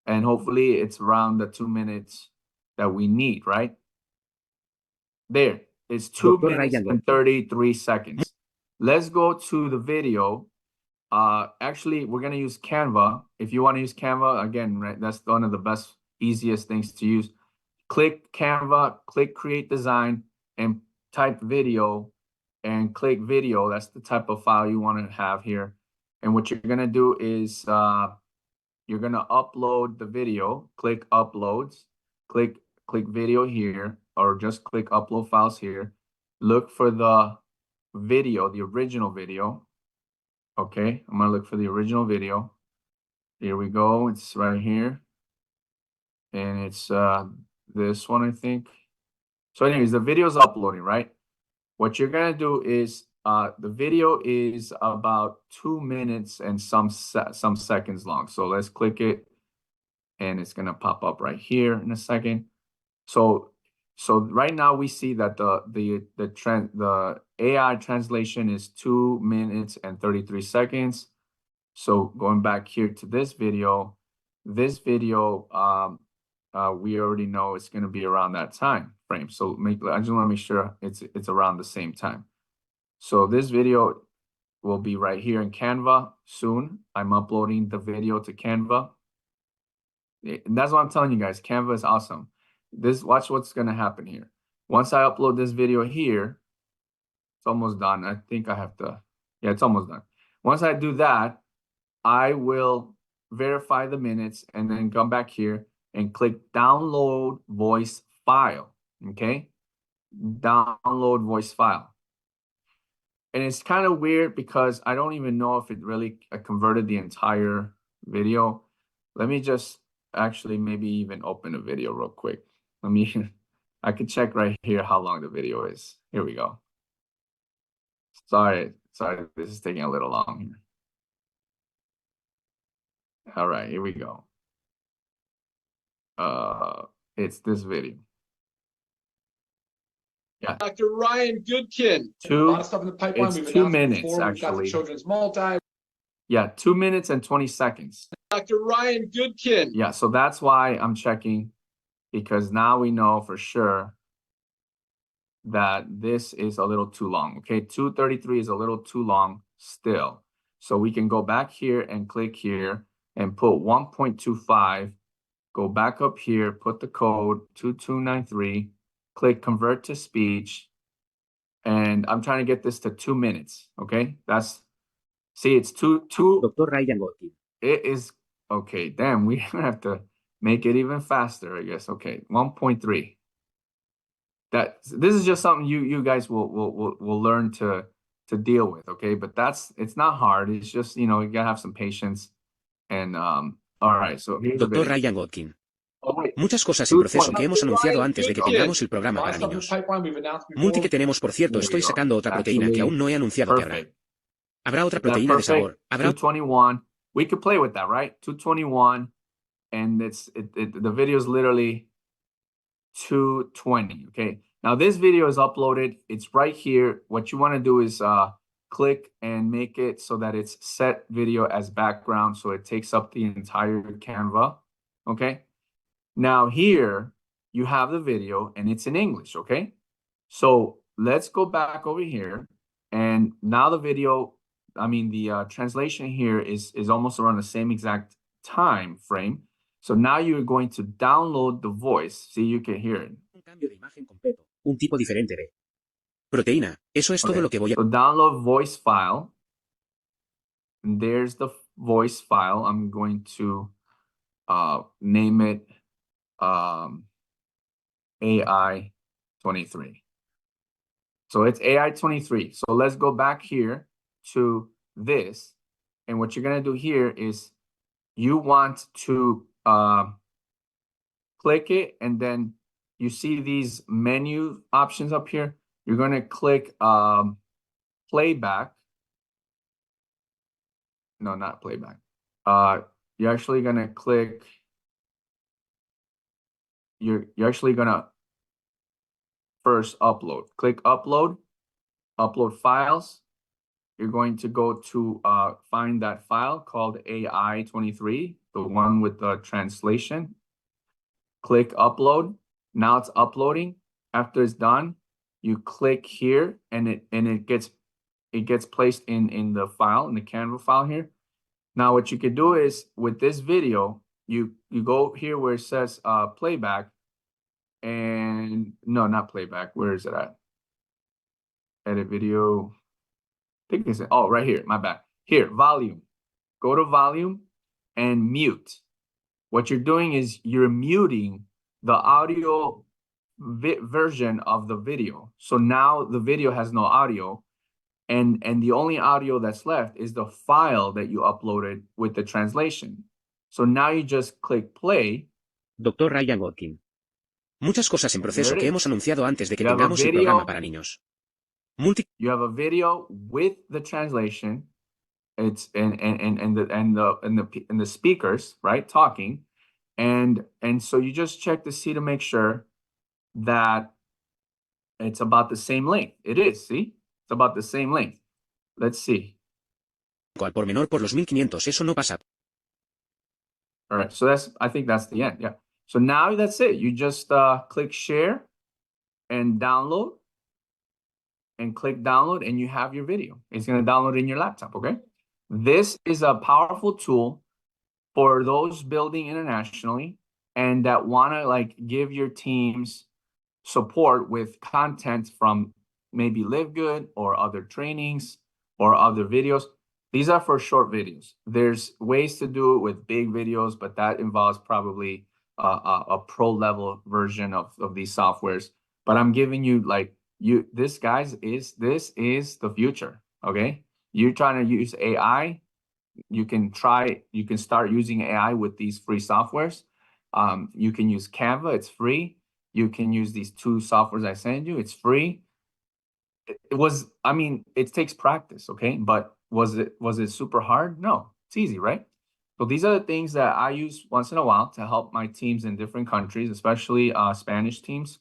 and hopefully it's around the 2 minutes that we need, right? There, it's 2 Dr. minutes Ryan. and 33 seconds. Let's go to the video. Actually, we're gonna use Canva. If you want to use Canva, again, right, that's one of the best, easiest things to use. Click Canva, click create design, and type video, and click video. That's the type of file you want to have here. And what you're gonna do is you're gonna upload the video. Click uploads. Click video here, or just click upload files here. Look for the video, the original video. Okay, I'm gonna look for the original video. Here we go. It's right here, and it's this one, I think. So anyways, the video is uploading, right? What you're gonna do is the video is about 2 minutes and some seconds long. So let's click it, and it's gonna pop up right here in a second. So right now we see that the AI translation is 2 minutes and 33 seconds. So going back here to this video, we already know it's going to be around that time frame. So I just want to make sure it's around the same time. So this video will be right here in Canva soon. I'm uploading the video to Canva. And that's what I'm telling you guys. Canva is awesome. Watch what's going to happen here. Once I upload this video here, it's almost done. I think I have to, yeah, it's almost done. Once I do that, I will verify the minutes and then come back here and click download voice file. Okay, download voice file. And it's kind of weird because I don't even know if it really converted the entire video. Let me just actually maybe even open a video real quick. I could check right here how long the video is. Here we go. Sorry, this is taking a little long here. All right, here we go. It's this video. Yeah. Dr. Ryan Goodkin. A lot of stuff in the pipeline. It's We've 2 announced minutes, before. We've got the actually. children's multi. Yeah, 2 minutes and 20 seconds. Dr. Ryan Goodkin. Yeah, so that's why I'm checking, because now we know for sure that this is a little too long. Okay, 2:33 is a little too long still. So we can go back here and click here and put 1.25. Go back up here, put the code 2293. Click convert to speech, and I'm trying to get this to 2 minutes. Okay, see, it's two. Dr. Ryan Goodkin. It is okay. Damn, we have to make it even faster, I guess. Okay, 1.3. This is just something you guys will learn to deal with. Okay, but it's not hard. It's just, you gotta have some patience. And all right, so here's the Dr. video. Ryan Goodkin. Oh, wait. Muchas cosas en proceso que hemos anunciado antes de que tengamos el programa A lot para of stuff in the niños. pipeline we've announced before. Multi que tenemos, por cierto, There we estoy go. sacando otra proteína que aún no he anunciado que habrá. Perfect. Habrá otra Is that proteína de perfect? sabor. Habrá 221. We could play with that, right? 221, and the video is literally 220. Okay. Now this video is uploaded. It's right here. What you want to do is click and make it so that it's set video as background, so it takes up the entire Canva. Okay. Now here you have the video and it's in English. Okay. So let's go back over here, and now the video, the translation here is almost around the same exact time frame. So now you're going to download the voice. See, you can hear it. un cambio de imagen completo. Un tipo diferente de proteína. Eso es todo Okay. lo que voy a... So download voice file. And there's the voice file. I'm going to name it AI 23. So it's AI 23. So let's go back here to this. And what you're going to do here is you want to click it, and then you see these menu options up here. You're going to click playback. No, not playback. You're actually going to click. You're actually going to first upload. Click upload, upload files. You're going to go to find that file called AI 23, the one with the translation. Click upload. Now it's uploading. After it's done, you click here, and it gets placed in the file, in the Canva file here. Now what you could do is, with this video, you go here where it says playback, and no, not playback. Where is it at? edit video. I think it's, oh, right here, my bad. Here, volume. Go to volume and mute. What you're doing is you're muting the audio version of the video. So now the video has no audio, and the only audio that's left is the file that you uploaded with the translation. So now you just click play. Dr. Ryan Goodkin. Muchas cosas en proceso que hemos anunciado antes de que You have a tengamos el programa video. para niños. You have a video with the translation. It's and the speakers, right, talking, and so you just check to see to make sure that it's about the same length. It is, see, it's about the same length. Let's see. Al por menor por los 1500, eso no pasa. All right, so I think that's the end. Yeah. So now that's it. You just click share and download, and click download, and you have your video. It's going to download in your laptop. Okay. This is a powerful tool for those building internationally and that want to like give your teams support with content from maybe Live Good or other trainings or other videos. These are for short videos. There's ways to do it with big videos, but that involves probably a pro level version of these softwares. But I'm giving you like this is the future. Okay. You're trying to use AI. You can start using AI with these free softwares. You can use Canva, it's free. You can use these 2 softwares I sent you, it's free. It takes practice, okay? But was it super hard? No, it's easy, right? So these are the things that I use once in a while to help my teams in different countries, especially Spanish teams.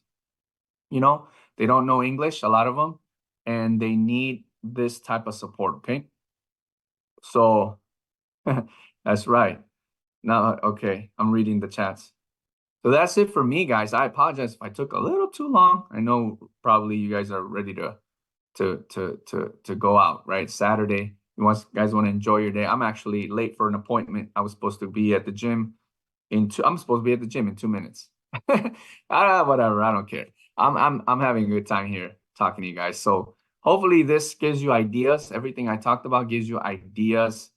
You know, they don't know English, a lot of them, and they need this type of support, okay? So that's right. Now, okay, I'm reading the chats. So that's it for me, guys. I apologize if I took a little too long. I know probably you guys are ready to go out, right? Saturday. You guys want to enjoy your day. I'm actually late for an appointment. I was supposed to be at the gym I'm supposed to be at the gym in 2 minutes. Whatever, I don't care. I'm having a good time here talking to you guys. So hopefully this gives you ideas. Everything I talked about gives you ideas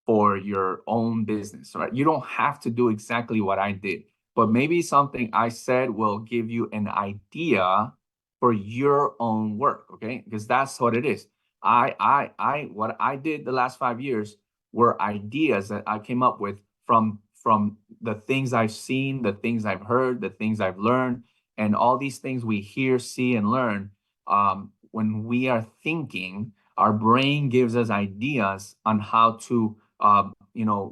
for your own business, right? You don't have to do exactly what I did, but maybe something I said will give you an idea for your own work, okay? Because that's what it is. What I did the last 5 years were ideas that I came up with from the things I've seen, the things I've heard, the things I've learned, and all these things we hear, see, and learn. When we are thinking, our brain gives us ideas on how to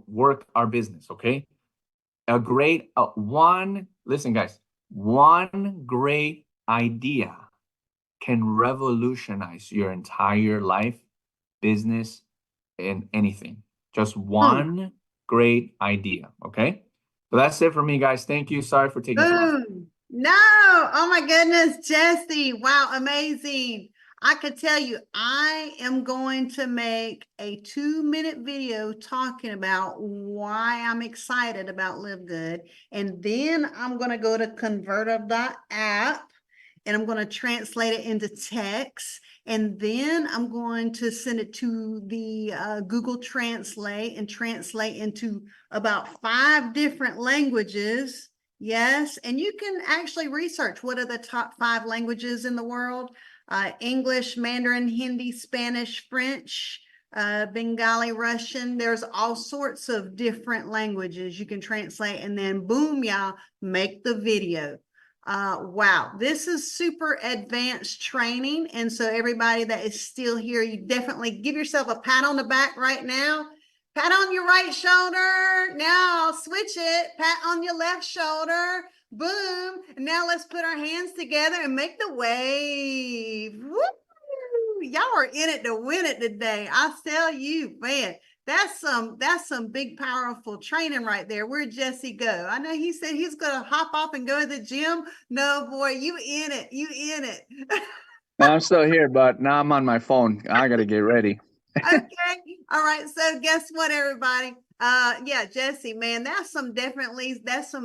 work our business, okay? Listen, guys, one great idea can revolutionize your entire life, business, and anything. Just one great idea, okay? So that's it for me, guys. Thank you. Sorry for taking so long. Boom. No, oh my goodness, Jesse. Wow, amazing. I could tell you, I am going to make a 2-minute video talking about why I'm excited about Live Good. And then I'm going to go to converter.app and I'm going to translate it into text. And then I'm going to send it to the Google Translate and translate into about 5 different languages. Yes, and you can actually research what are the top 5 languages in the world. English, Mandarin, Hindi, Spanish, French, Bengali, Russian. There's all sorts of different languages you can translate, and then boom, y'all, make the video. Wow, this is super advanced training. And so everybody that is still here, you definitely give yourself a pat on the back right now. Pat on your right shoulder. Now switch it. Pat on your left shoulder. Boom. Now let's put our hands together and make the wave. Woo! Y'all are in it to win it today. I tell you, man, that's some big, powerful training right there. Where'd Jesse go? I know he said he's going to hop off and go to the gym. No, boy, you in it. You in it. No, I'm still here, but now I'm on my phone. I got to get ready. Okay. All right, so guess what, everybody? Yeah, Jesse, man, that's some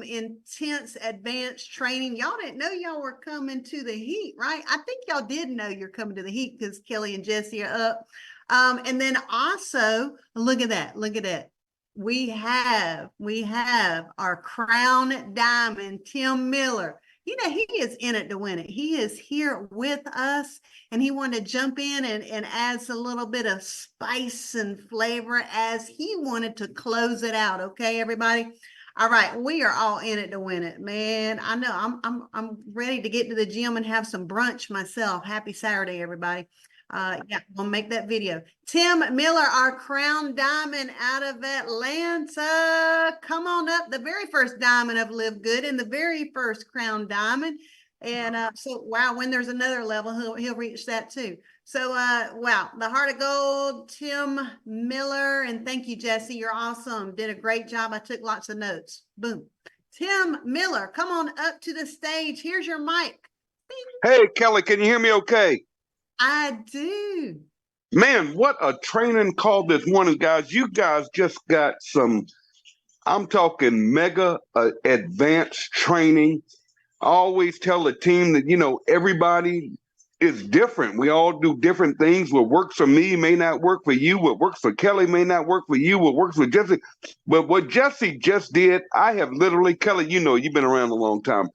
intense advanced training. Y'all didn't know y'all were coming to the heat, right? I think y'all did know you're coming to the heat because Kelly and Jesse are up. And then also, look at that. We have our crown diamond, Tim Miller. You know, he is in it to win it. He is here with us, and he wanted to jump in and adds a little bit of spice and flavor as he wanted to close it out. Okay, everybody. All right, we are all in it to win it, man. I know I'm ready to get to the gym and have some brunch myself. Happy Saturday, everybody. Yeah, we'll make that video. Tim Miller, our crown diamond out of Atlanta. Come on up. The very first diamond of Live Good and the very first crown diamond. And so, wow, when there's another level, he'll reach that too. So, wow, the heart of gold, Tim Miller. And thank you, Jesse. You're awesome. Did a great job. I took lots of notes. Boom. Tim Miller, come on up to the stage. Here's your mic. Hey, Kelly, can you hear me okay? I do. Man, what a training call this morning, guys. You guys just got some, I'm talking mega advanced training. I always tell the team that, you know, everybody is different. We all do different things. What works for me may not work for you. What works for Kelly may not work for you. What works for Jesse. But what Jesse just did, I have literally, Kelly, you know, you've been around a long time.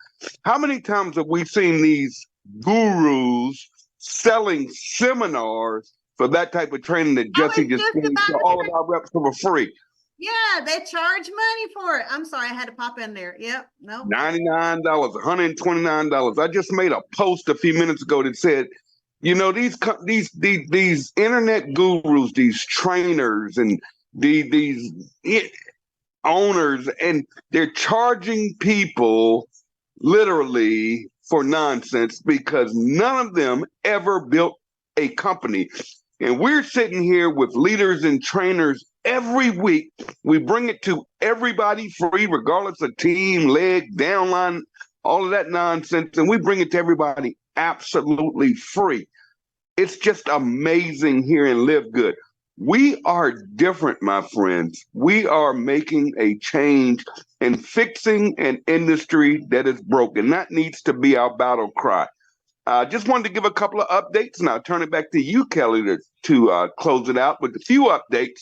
How many times have we seen these gurus selling seminars for that type of training that Jesse just gave to all of our reps for free? Yeah, they charge money for it. I'm sorry, I had to pop in there. Yep, no. $99, $129. I just made a post a few minutes ago that said, you know, these internet gurus, these trainers, and these owners, and they're charging people literally for nonsense because none of them ever built a company. And we're sitting here with leaders and trainers every week. We bring it to everybody free, regardless of team, leg, downline, all of that nonsense. And we bring it to everybody absolutely free. It's just amazing here in Live Good. We are different, my friends. We are making a change and fixing an industry that is broken. That needs to be our battle cry. Just wanted to give a couple of updates, and I'll turn it back to you, Kelly, to close it out with a few updates.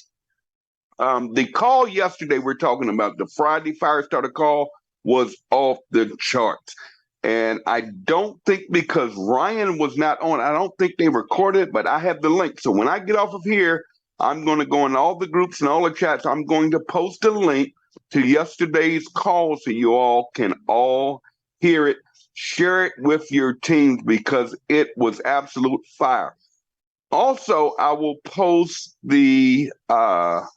The call yesterday we're talking about, the Friday Firestarter call, was off the charts. And I don't think, because Ryan was not on, I don't think they recorded it, but I have the link. So when I get off of here, I'm going to go in all the groups and all the chats. I'm going to post a link to yesterday's call so you all can all hear it. Share it with your teams because it was absolute fire. Also, I will post the a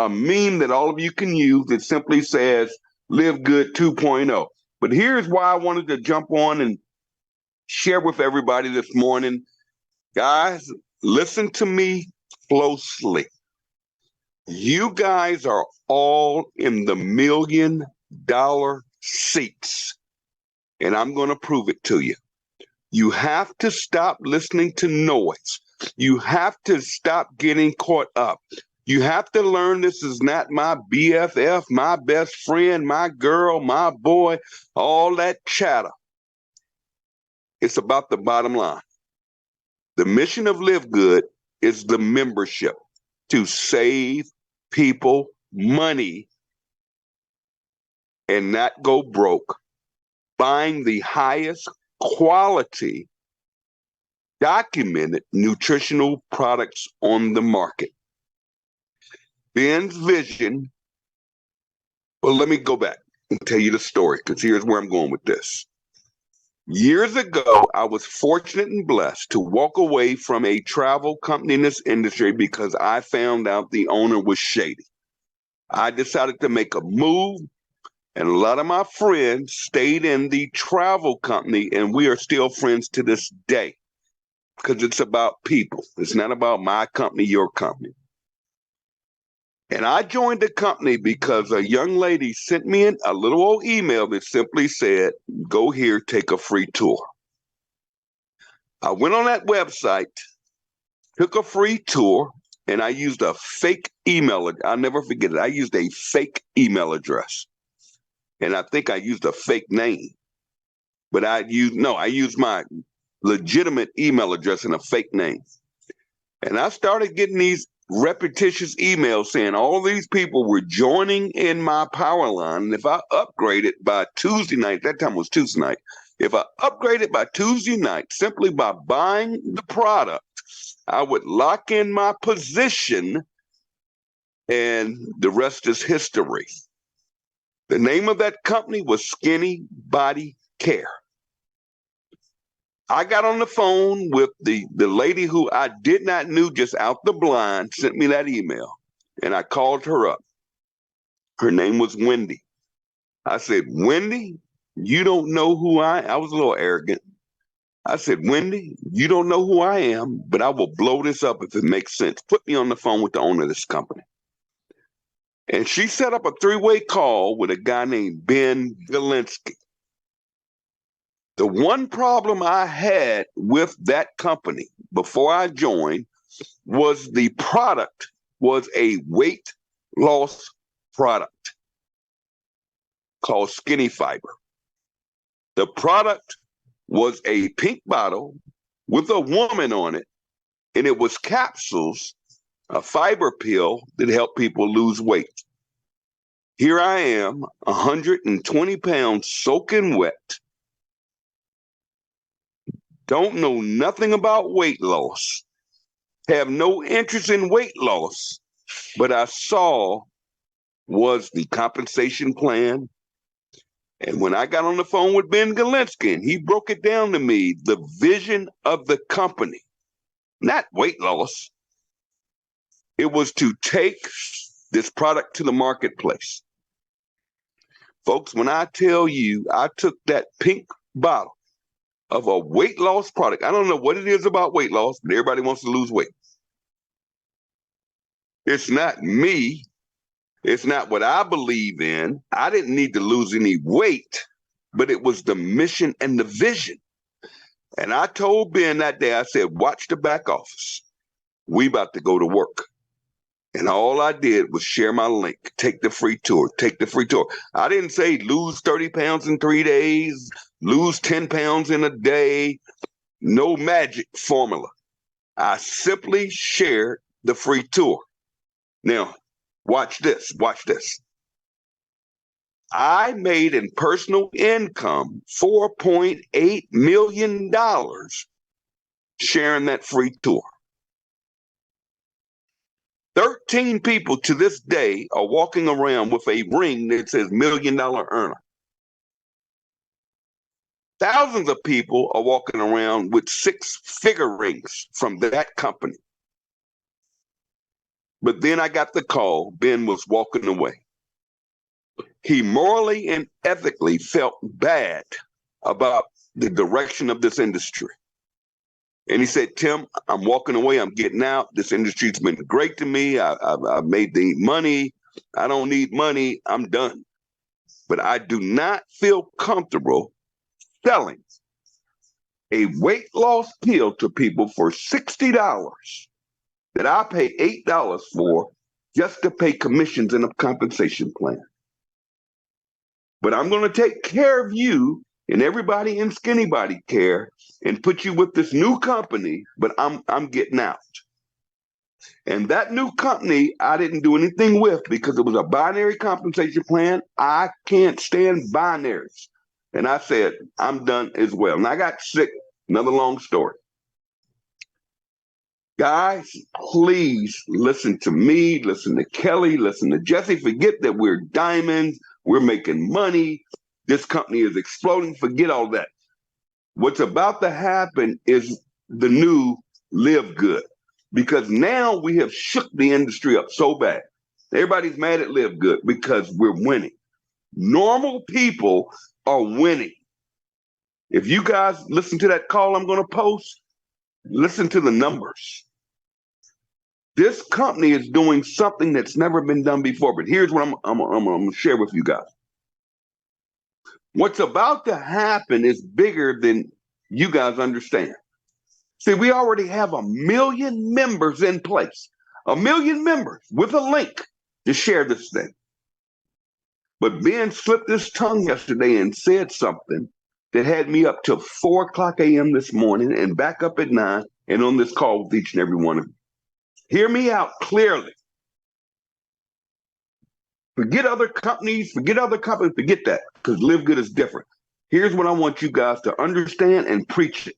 meme that all of you can use that simply says Live Good 2.0. But here's why I wanted to jump on and share with everybody this morning. Guys, listen to me closely. You guys are all in the $1 million seats, and I'm going to prove it to you. You have to stop listening to noise. You have to stop getting caught up. You have to learn this is not my BFF, my best friend, my girl, my boy, all that chatter. It's about the bottom line. The mission of Live Good is the membership to save people money and not go broke, buying the highest quality documented nutritional products on the market. Ben's vision, well, let me go back and tell you the story, because here's where I'm going with this. Years ago, I was fortunate and blessed to walk away from a travel company in this industry because I found out the owner was shady. I decided to make a move, and a lot of my friends stayed in the travel company, and we are still friends to this day because it's about people. It's not about my company, your company. And I joined the company because a young lady sent me a little old email that simply said, go here, take a free tour. I went on that website, took a free tour, and I used a fake email. I'll never forget it. I used a fake email address. And I think I used a fake name. But I used my legitimate email address and a fake name. And I started getting these repetitious emails saying all these people were joining in my power line. And if I upgraded by Tuesday night, that time was Tuesday night, if I upgraded by Tuesday night simply by buying the product, I would lock in my position, and the rest is history. The name of that company was Skinny Body Care. I got on the phone with the lady who I did not know, just out the blind, sent me that email, and I called her up. Her name was Wendy. I said, Wendy, you don't know who I was a little arrogant. I said, Wendy, you don't know who I am, but I will blow this up if it makes sense. Put me on the phone with the owner of this company. And she set up a 3-way call with a guy named Ben Galinsky. The one problem I had with that company before I joined was the product was a weight loss product called Skinny Fiber. The product was a pink bottle with a woman on it, and it was capsules, a fiber pill that helped people lose weight. Here I am, 120 pounds soaking wet, don't know nothing about weight loss, have no interest in weight loss, but I saw was the compensation plan. And when I got on the phone with Ben Galinsky, and he broke it down to me, the vision of the company, not weight loss, it was to take this product to the marketplace. Folks, when I tell you I took that pink bottle of a weight loss product, I don't know what it is about weight loss, but everybody wants to lose weight. It's not me. It's not what I believe in. I didn't need to lose any weight, but it was the mission and the vision. And I told Ben that day, I said, watch the back office. We about to go to work. And all I did was share my link, take the free tour, take the free tour. I didn't say lose 30 pounds in 3 days, lose 10 pounds in a day, no magic formula. I simply shared the free tour. Now, watch this, watch this. I made in personal income $4.8 million sharing that free tour. 13 people to this day are walking around with a ring that says $1 million earner. Thousands of people are walking around with 6-figure rings from that company. But then I got the call, Ben was walking away. He morally and ethically felt bad about the direction of this industry. And he said, Tim, I'm walking away. I'm getting out. This industry's been great to me. I've made the money. I don't need money. I'm done. But I do not feel comfortable selling a weight loss pill to people for $60 that I pay $8 for just to pay commissions in a compensation plan. But I'm going to take care of you and everybody in Skinny Body Care and put you with this new company, but I'm getting out. And that new company I didn't do anything with because it was a binary compensation plan. I can't stand binaries. And I said, I'm done as well. And I got sick. Another long story. Guys, please listen to me, listen to Kelly, listen to Jesse. Forget that we're diamonds. We're making money. This company is exploding. Forget all that. What's about to happen is the new Live Good, because now we have shook the industry up so bad. Everybody's mad at Live Good because we're winning. Normal people are winning. If you guys listen to that call I'm going to post, listen to the numbers. This company is doing something that's never been done before. But here's what I'm going to share with you guys. What's about to happen is bigger than you guys understand. See, we already have 1 million members in place. 1 million members with a link to share this thing. But Ben slipped his tongue yesterday and said something that had me up till 4:00 a.m. this morning and back up at 9 and on this call with each and every one of you. Hear me out clearly. Forget other companies, forget that, because Live Good is different. Here's what I want you guys to understand and preach it.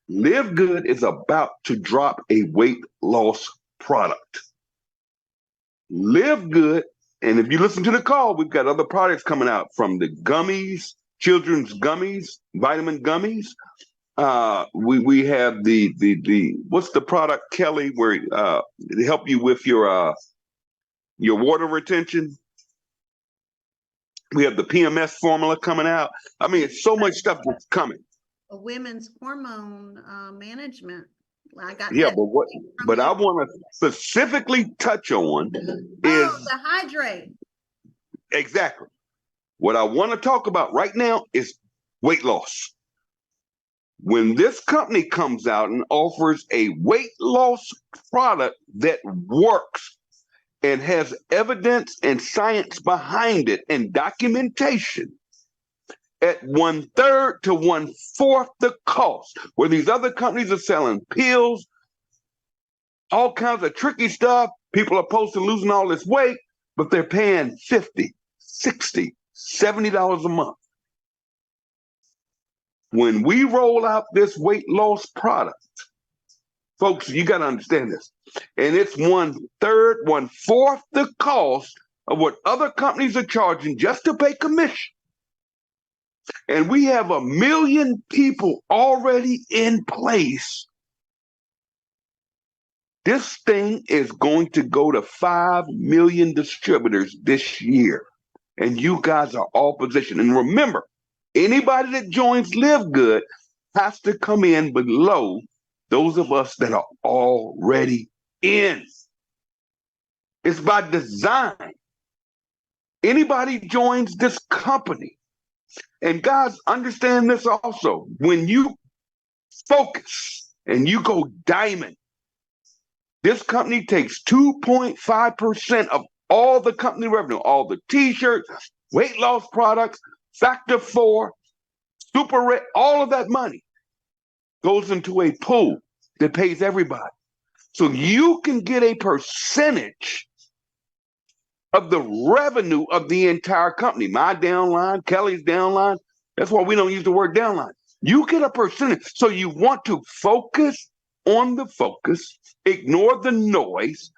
Live Good is about to drop a weight loss product. Live Good, and if you listen to the call, we've got other products coming out, from the gummies, children's gummies, vitamin gummies. We have the what's the product, Kelly, where they help you with your water retention. We have the PMS formula coming out. I mean, it's so much stuff that's coming. A women's hormone management. I got Yeah, that but I want to specifically touch on is the hydrate. exactly what I want to talk about right now is weight loss. When this company comes out and offers a weight loss product that works and has evidence and science behind it and documentation at 1/3 to 1/4 the cost, where these other companies are selling pills, all kinds of tricky stuff. People are supposed to losing all this weight, but they're paying $50, $60, $70 a month. When we roll out this weight loss product, folks, you got to understand this. And it's 1/3, 1/4 the cost of what other companies are charging just to pay commission. And we have 1 million people already in place. This thing is going to go to 5 million distributors this year. And you guys are all positioned. And remember, anybody that joins Live Good has to come in below those of us that are already in. It's by design. Anybody joins this company. And guys, understand this also. When you focus and you go diamond, this company takes 2.5% of all the company revenue, all the t-shirts, weight loss products, Factor 4, Super Red, all of that money goes into a pool that pays everybody. So you can get a percentage of the revenue of the entire company. My downline, Kelly's downline. That's why we don't use the word downline. You get a percentage. So you want to focus on the focus, ignore the noise,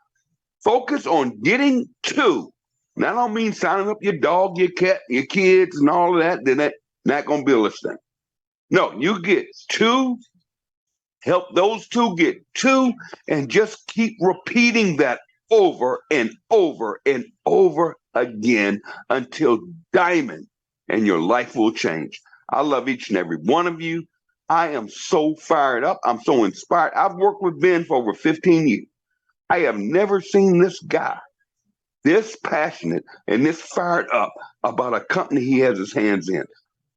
focus on getting to. And I don't mean signing up your dog, your cat, your kids, and all of that. Then that's not going to build this thing. No, you get 2, help those 2 get 2, and just keep repeating that over and over and over again until diamond, and your life will change. I love each and every one of you. I am so fired up. I'm so inspired. I've worked with Ben for over 15 years. I have never seen this guy this passionate and this fired up about a company he has his hands in.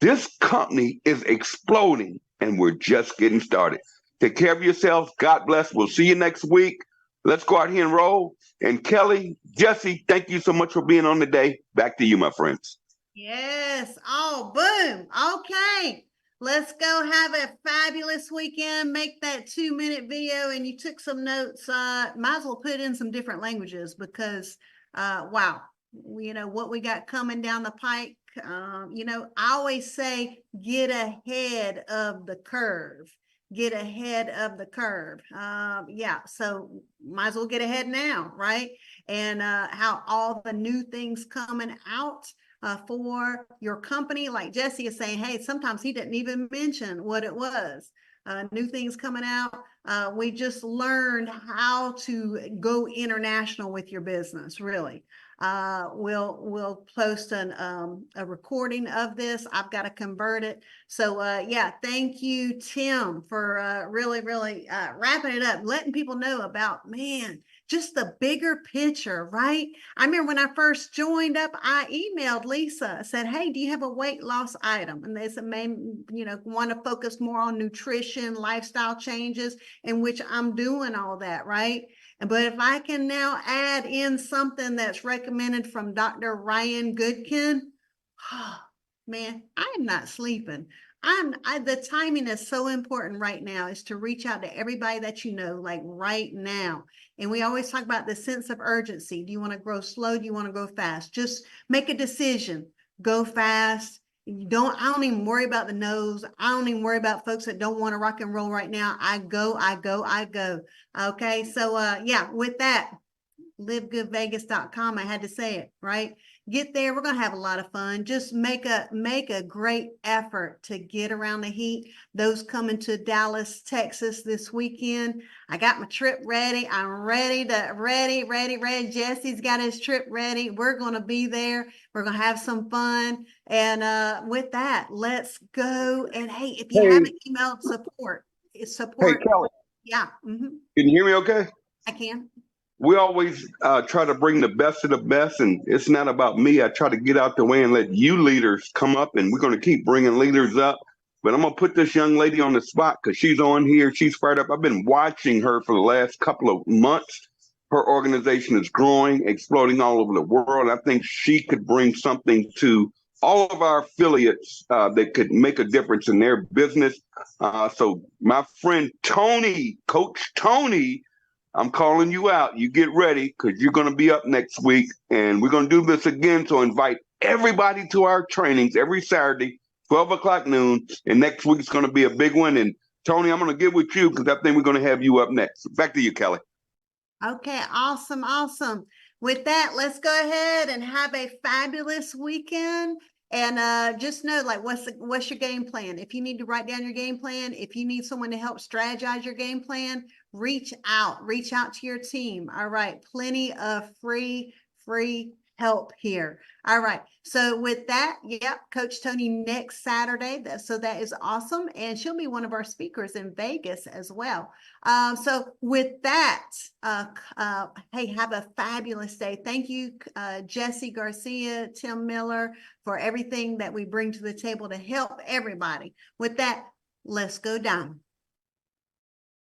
This company is exploding, and we're just getting started. Take care of yourselves. God bless. We'll see you next week. Let's go out here and roll. And Kelly, Jesse, thank you so much for being on today. Back to you, my friends. Yes. Oh, boom. Okay. Let's go have a fabulous weekend. Make that 2-minute video, and you took some notes. Might as well put in some different languages because, wow, you know, what we got coming down the pike. You know, I always say, get ahead of the curve. Get ahead of the curve. Yeah, so might as well get ahead now, right? And how all the new things coming out for your company, like Jesse is saying, hey, sometimes he didn't even mention what it was. New things coming out. We just learned how to go international with your business, really. We'll post a recording of this. I've got to convert it So yeah, thank you, Tim, for really wrapping it up, letting people know about, man, just the bigger picture, right? I remember when I first joined up, I emailed Lisa. I said, hey, do you have a weight loss item? And they said, want to focus more on nutrition, lifestyle changes, in which I'm doing all that, right? But if I can now add in something that's recommended from Dr. Ryan Goodkin, man, I am not sleeping. The timing is so important right now, is to reach out to everybody that you know, like right now. And we always talk about the sense of urgency. Do you want to grow slow? Do you want to go fast? Just make a decision. Go fast. I don't even worry about the no's. I don't even worry about folks that don't want to rock and roll right now. I go. Okay. So yeah, with that, livegoodvegas.com. I had to say it, right? Get there. We're going to have a lot of fun. Just make a great effort to get around the heat. Those coming to Dallas, Texas this weekend. I got my trip ready. I'm ready. Jesse's got his trip ready. We're going to be there. We're going to have some fun. And with that, let's go. And hey, if you haven't emailed support, it's support. Hey, Kelly, Yeah. can you hear me okay? I can. We always try to bring the best of the best, and it's not about me. I try to get out the way and let you leaders come up, and we're going to keep bringing leaders up. But I'm going to put this young lady on the spot because she's on here. She's fired up. I've been watching her for the last couple of months. Her organization is growing, exploding all over the world. I think she could bring something to all of our affiliates that could make a difference in their business. So my friend Tony, Coach Tony, I'm calling you out. You get ready because you're going to be up next week, and we're going to do this again. So invite everybody to our trainings every Saturday, 12 o'clock noon, and next week's going to be a big one. And Tony, I'm going to get with you because I think we're going to have you up next. Back to you, Kelly. Okay, awesome. With that, let's go ahead and have a fabulous weekend. And just know, like, what's your game plan? If you need to write down your game plan, if you need someone to help strategize your game plan, reach out to your team. All right, plenty of free help here. All right, so with that, yep, Coach Tony next Saturday. That is awesome, and she'll be one of our speakers in Vegas as well. So with that, hey, have a fabulous day. Thank you, Jesse Garcia, Tim Miller, for everything that we bring to the table to help everybody. With that, let's go down.